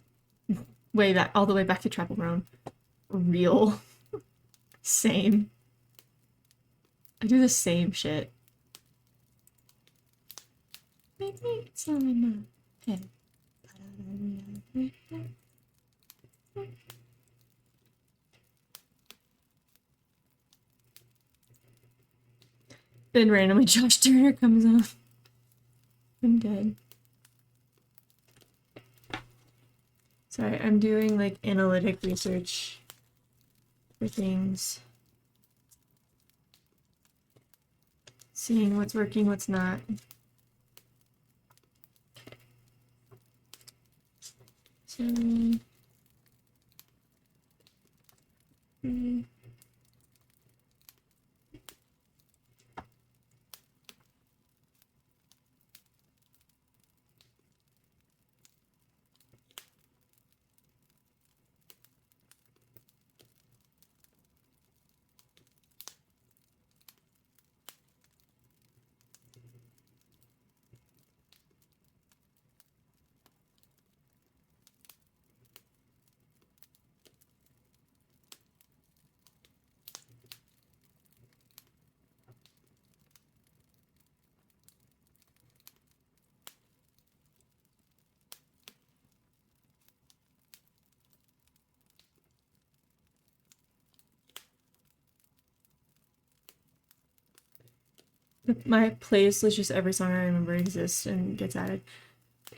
way back, all the way back to Travel Roan. Real. Same. I do the same shit. Maybe it's all in my head. Then randomly Josh Turner comes on. I'm dead. Sorry, I'm doing like analytic research for things. Seeing what's working, what's not. So, my playlist is just every song I remember exists and gets added.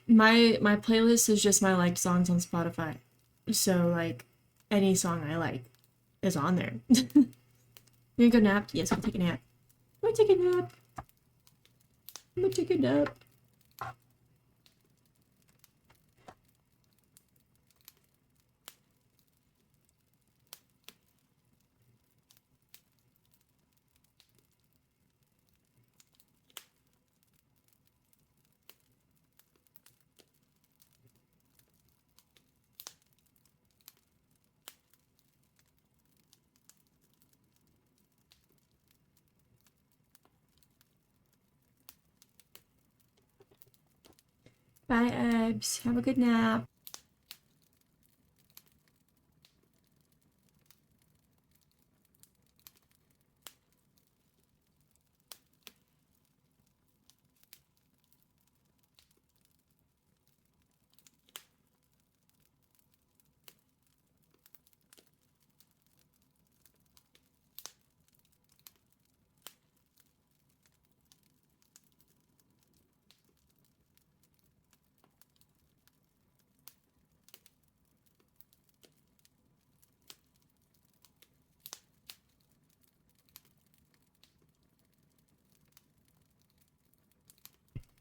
My playlist is just my liked songs on Spotify. So like any song I like is on there. You gonna go nap? Yes, I'll take a nap. I'm gonna take a nap. I'm gonna take a nap. Bye, Abs. Have a good nap.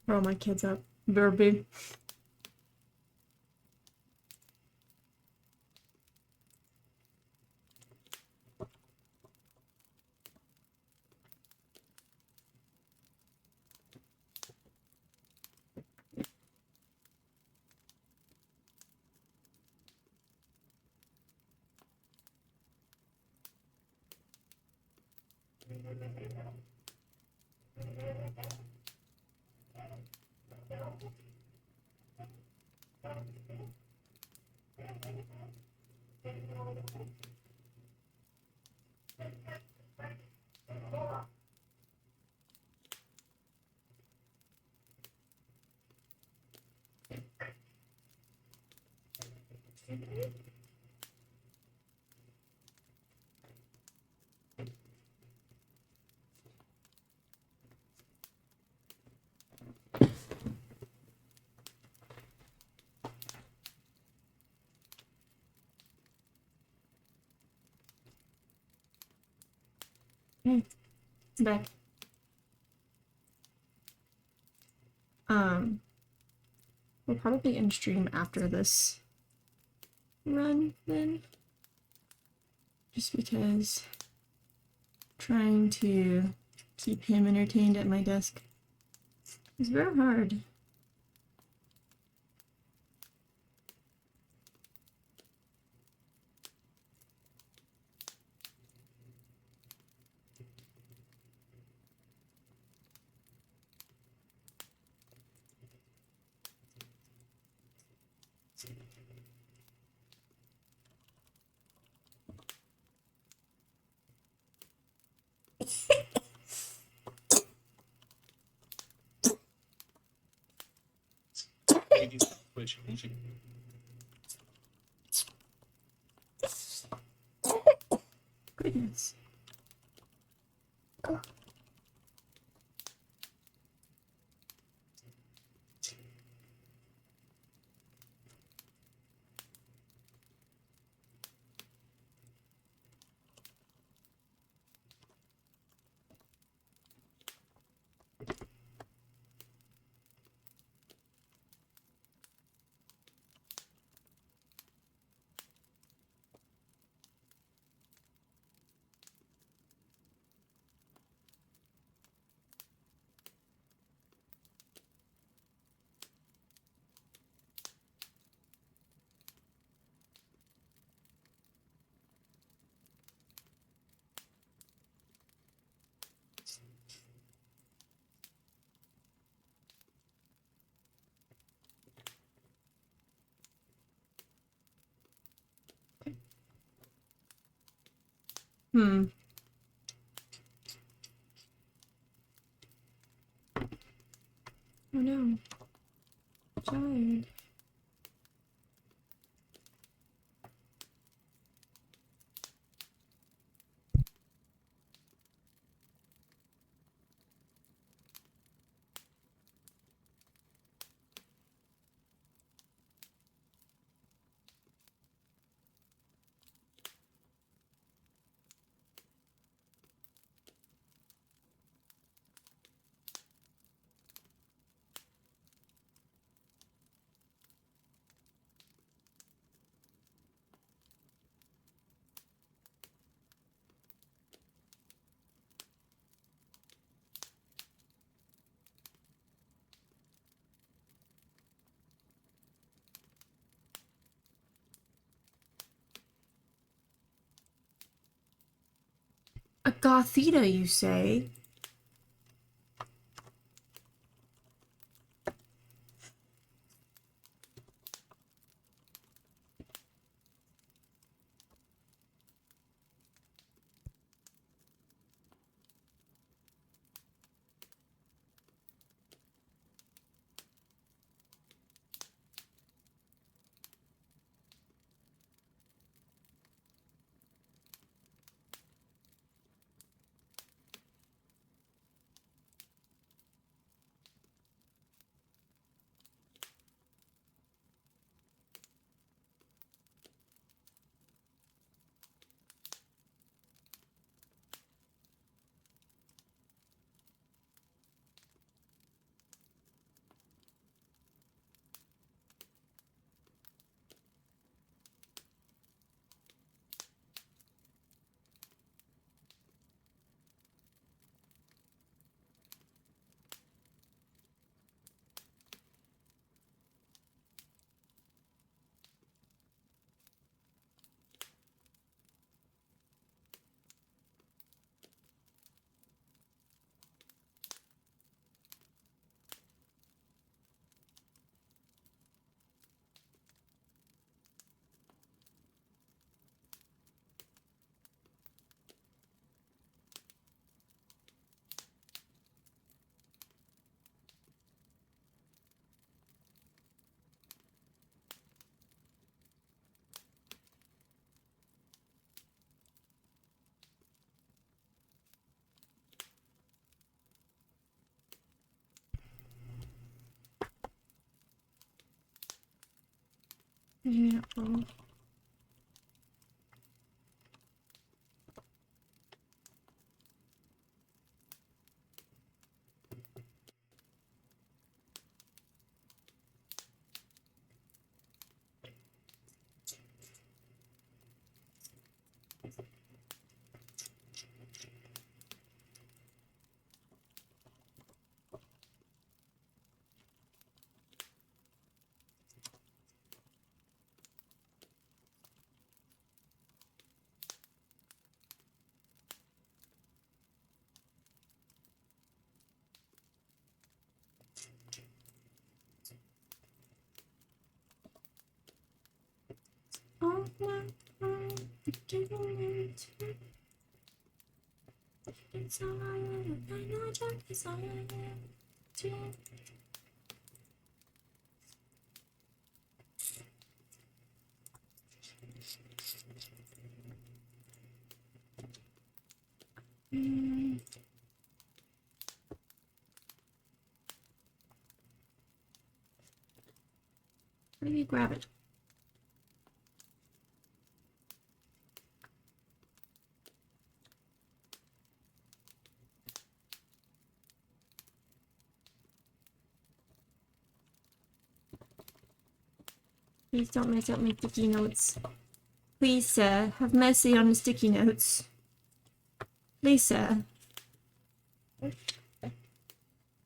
Are all my kids up? Verby. Okay, back. We'll probably end stream after this run then. Just because trying to keep him entertained at my desk is very hard. Goodness. Hmm. Oh no. Tired. A Gothita, you say? Yeah. Oh. Oh my God, it's all I know, it's all I Where do you grab it? Please don't mess up my sticky notes. Please, sir, have mercy on the sticky notes. Please, sir.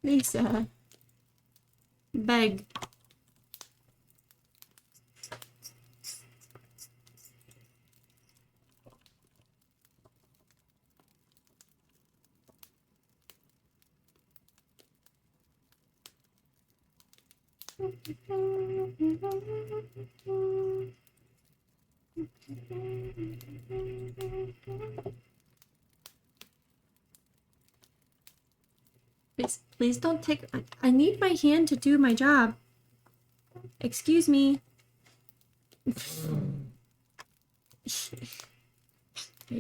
Please, sir. Beg. Please don't take. I need my hand to do my job. Excuse me. You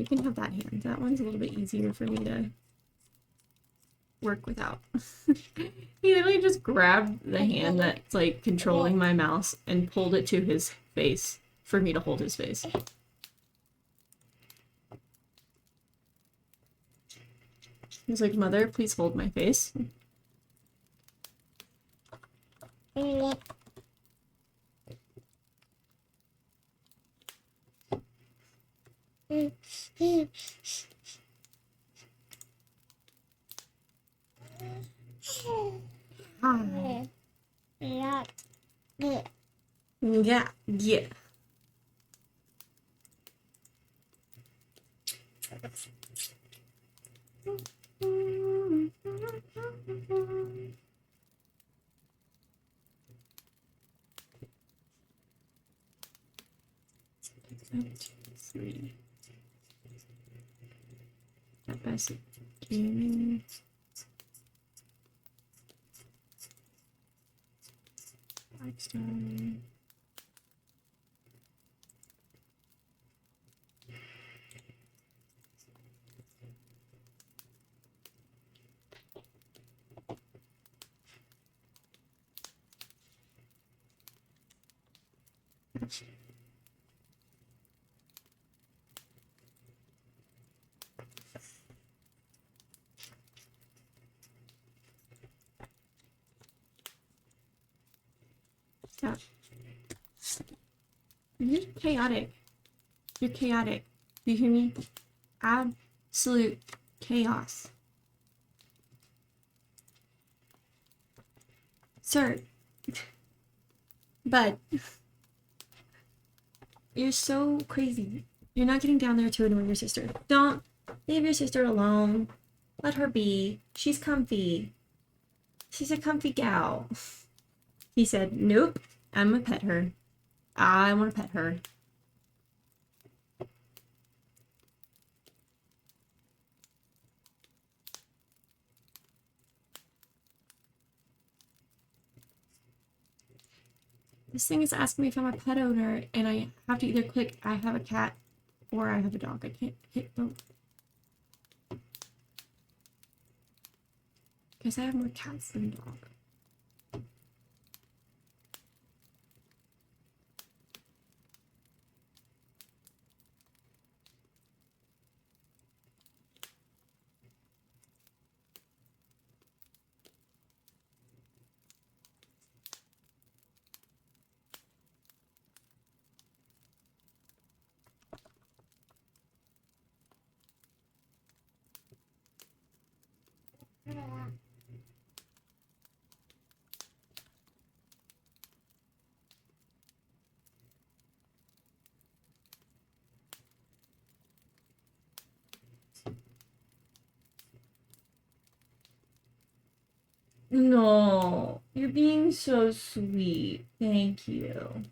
can have that hand. That one's a little bit easier for me to work without. He literally just grabbed the hand that's like controlling my mouse and pulled it to his face for me to hold his face. He's like, "Mother, please hold my face." Yeah. Yeah. Three. That basic gaming. Lifestyle. Stop. You're chaotic. You're chaotic. You hear me? Absolute chaos. Sir. Bud. You're so crazy. You're not getting down there to annoy your sister. Don't leave your sister alone. Let her be. She's comfy. She's a comfy gal. He said, "Nope, I'm gonna pet her. I want to pet her." This thing is asking me if I'm a pet owner, and I have to either click I have a cat or I have a dog. I can't hit both. Because I have more cats than dog. No, you're being so sweet. Thank you.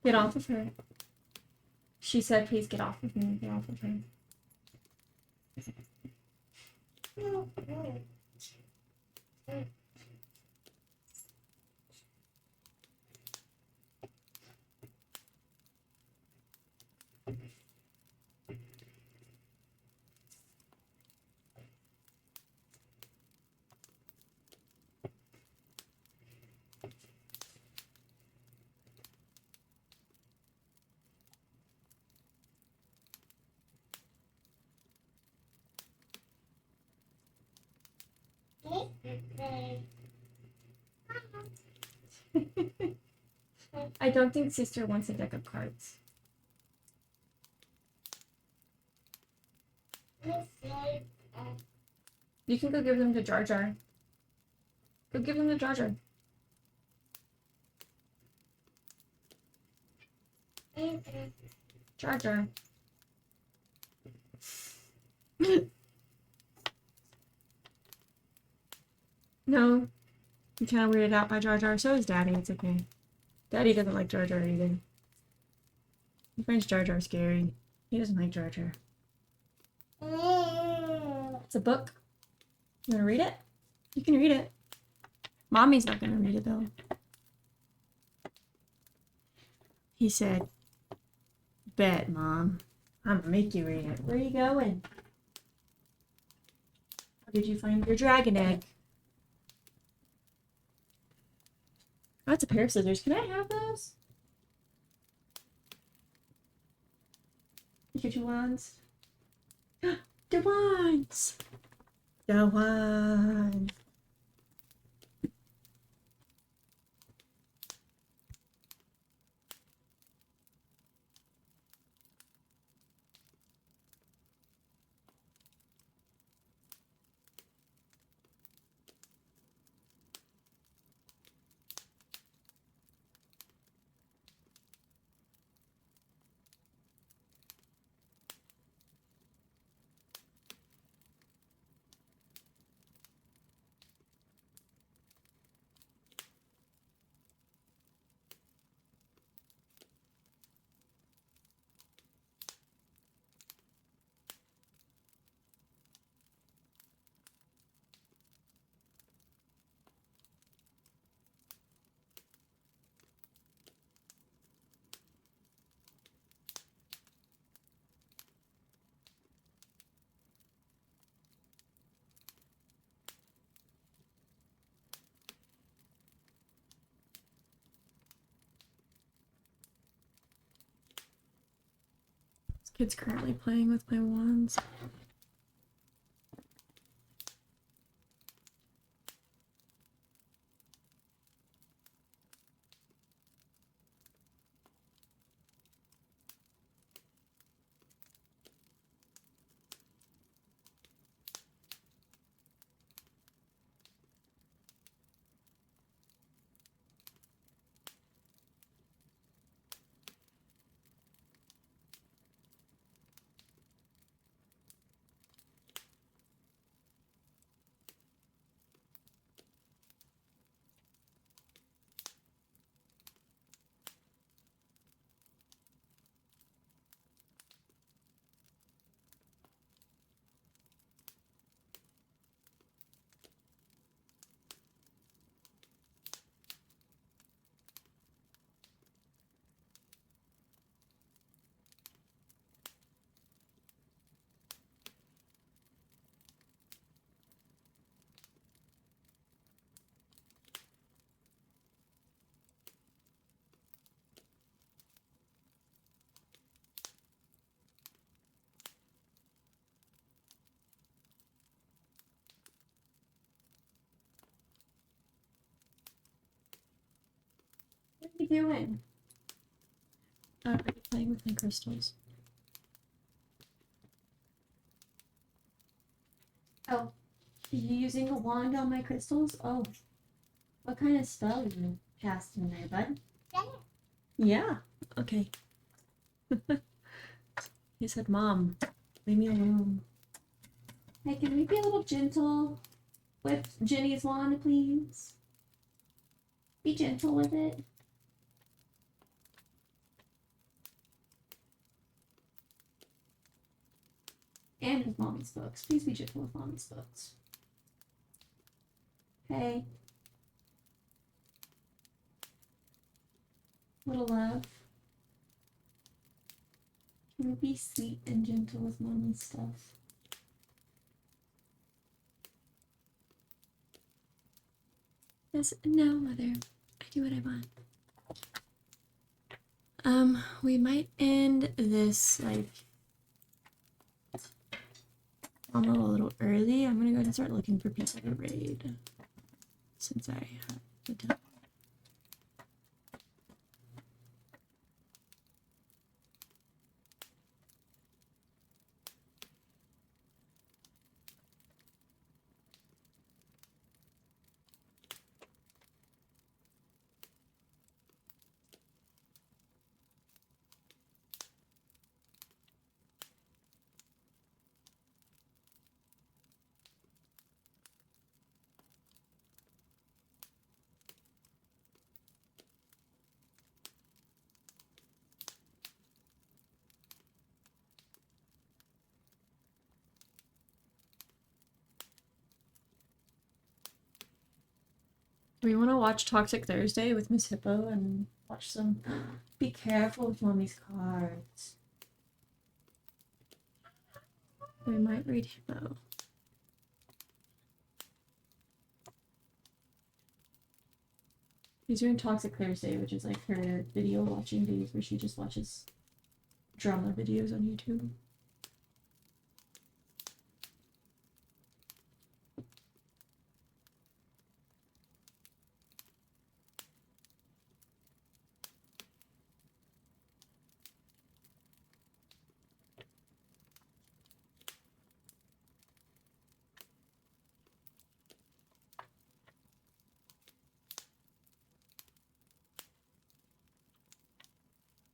Get off of her. She said, please get off of me. Get off of her. I don't think sister wants a deck of cards. You can go give them to Jar Jar. Go give them to Jar Jar. Jar Jar. No. I'm kind of weirded out by Jar Jar. So is Daddy. It's okay. Daddy doesn't like Jar Jar either. He finds Jar Jar scary. He doesn't like Jar Jar. It's a book. You want to read it? You can read it. Mommy's not going to read it, though. He said, bet, Mom. I'm going to make you read it. Where are you going? How did you find your dragon egg? Oh, that's a pair of scissors. Can I have those? Your two wands. The wands! The wands! This kid's currently playing with my wands. you doing? Are you playing with my crystals? Oh, are you using a wand on my crystals? Oh, what kind of spell are you casting there, bud? Yeah. Okay. He said, Mom, leave me alone. Hey, can we be a little gentle with Jenny's wand, please? Be gentle with it. And with Mommy's books. Please be gentle with Mommy's books. Hey. Little love. Can we be sweet and gentle with Mommy's stuff? Yes, no, Mother. I do what I want. We might end this, like, a little early. I'm gonna go ahead and start looking for people to raid. Since I have the time. Do we want to watch Toxic Thursday with Miss Hippo and watch some? Be careful with Mommy's cards. We might read Hippo. She's doing Toxic Thursday, which is like her video watching days where she just watches drama videos on YouTube.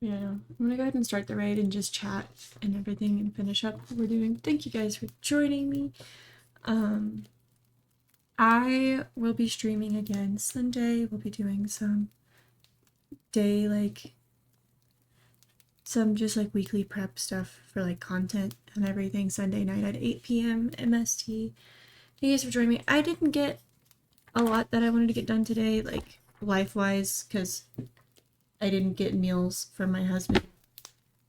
Yeah, I'm gonna go ahead and start the raid and just chat and everything and finish up what we're doing. Thank you guys for joining me. I will be streaming again Sunday. We'll be doing some day, like, some just like weekly prep stuff for like content and everything Sunday night at 8 p.m. MST. Thank you guys for joining me. I didn't get a lot that I wanted to get done today, like life-wise, because I didn't get meals from my husband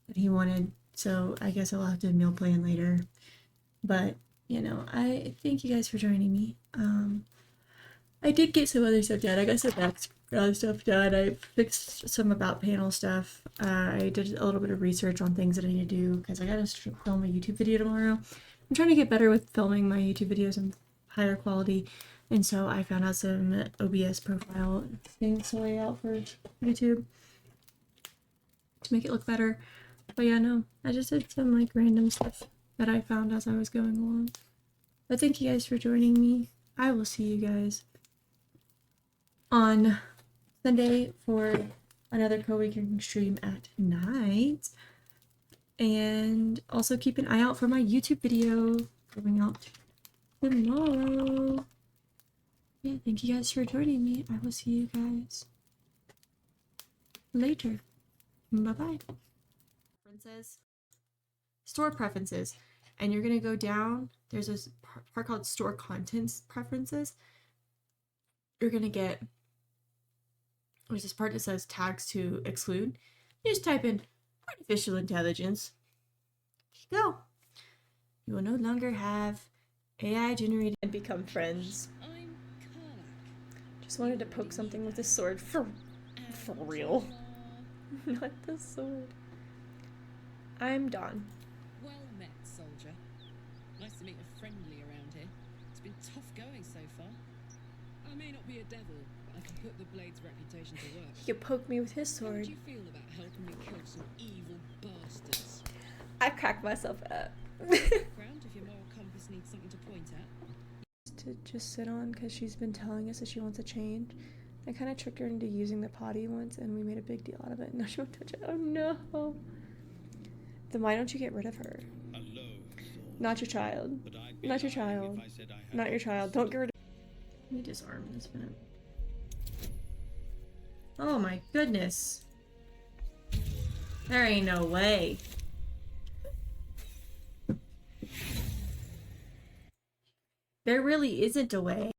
that he wanted, so I guess I'll have to meal plan later. But, you know, I thank you guys for joining me. I did get some other stuff done. I got some background stuff done. I fixed some about panel stuff. I did a little bit of research on things that I need to do because I gotta film a YouTube video tomorrow. I'm trying to get better with filming my YouTube videos in higher quality, and so I found out some OBS profile things to lay out for YouTube to make it look better. But yeah, no, I just did some like random stuff that I found as I was going along. But thank you guys for joining me. I will see you guys on Sunday for another co-working stream at night. And also keep an eye out for my YouTube video going out tomorrow. Yeah, thank you guys for joining me. I will see you guys later. Bye-bye. Preferences. Store preferences. And you're going to go down. There's this part called store contents preferences. You're going to get, there's this part that says tags to exclude. You just type in artificial intelligence. There you go. You will no longer have AI generated and become friends. I'm Karlak. Just wanted to poke something with a sword for real. Not the sword. I'm Dawn. Well met, soldier. Nice to meet a friendly around here. It's been tough going so far. I may not be a devil, but I can put the blade's reputation to work. He could poke me with his How would sword. you feel about helping me kill some evil bastards? I cracked myself up. Ground if your moral compass needs something to point at. To just sit on because she's been telling us that she wants to change. I kind of tricked her into using the potty once and we made a big deal out of it. Now she won't touch it. Oh no. Then why don't you get rid of her? Not your child. Not your child. Not your child. Don't get rid of. Let me disarm this man. Oh my goodness. There ain't no way. There really isn't a way.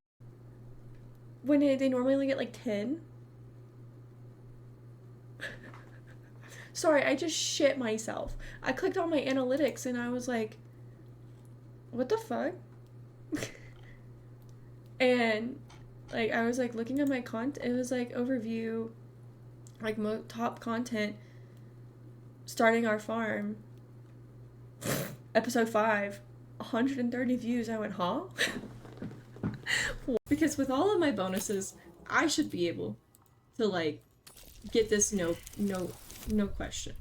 When they normally only get like 10. Sorry, I just shit myself. I clicked on my analytics and I was like, what the fuck? And like I was like looking at my content, it was like overview, like top content, starting our farm, episode 5, 130 views. I went, huh? Because with all of my bonuses, I should be able to like get this no question.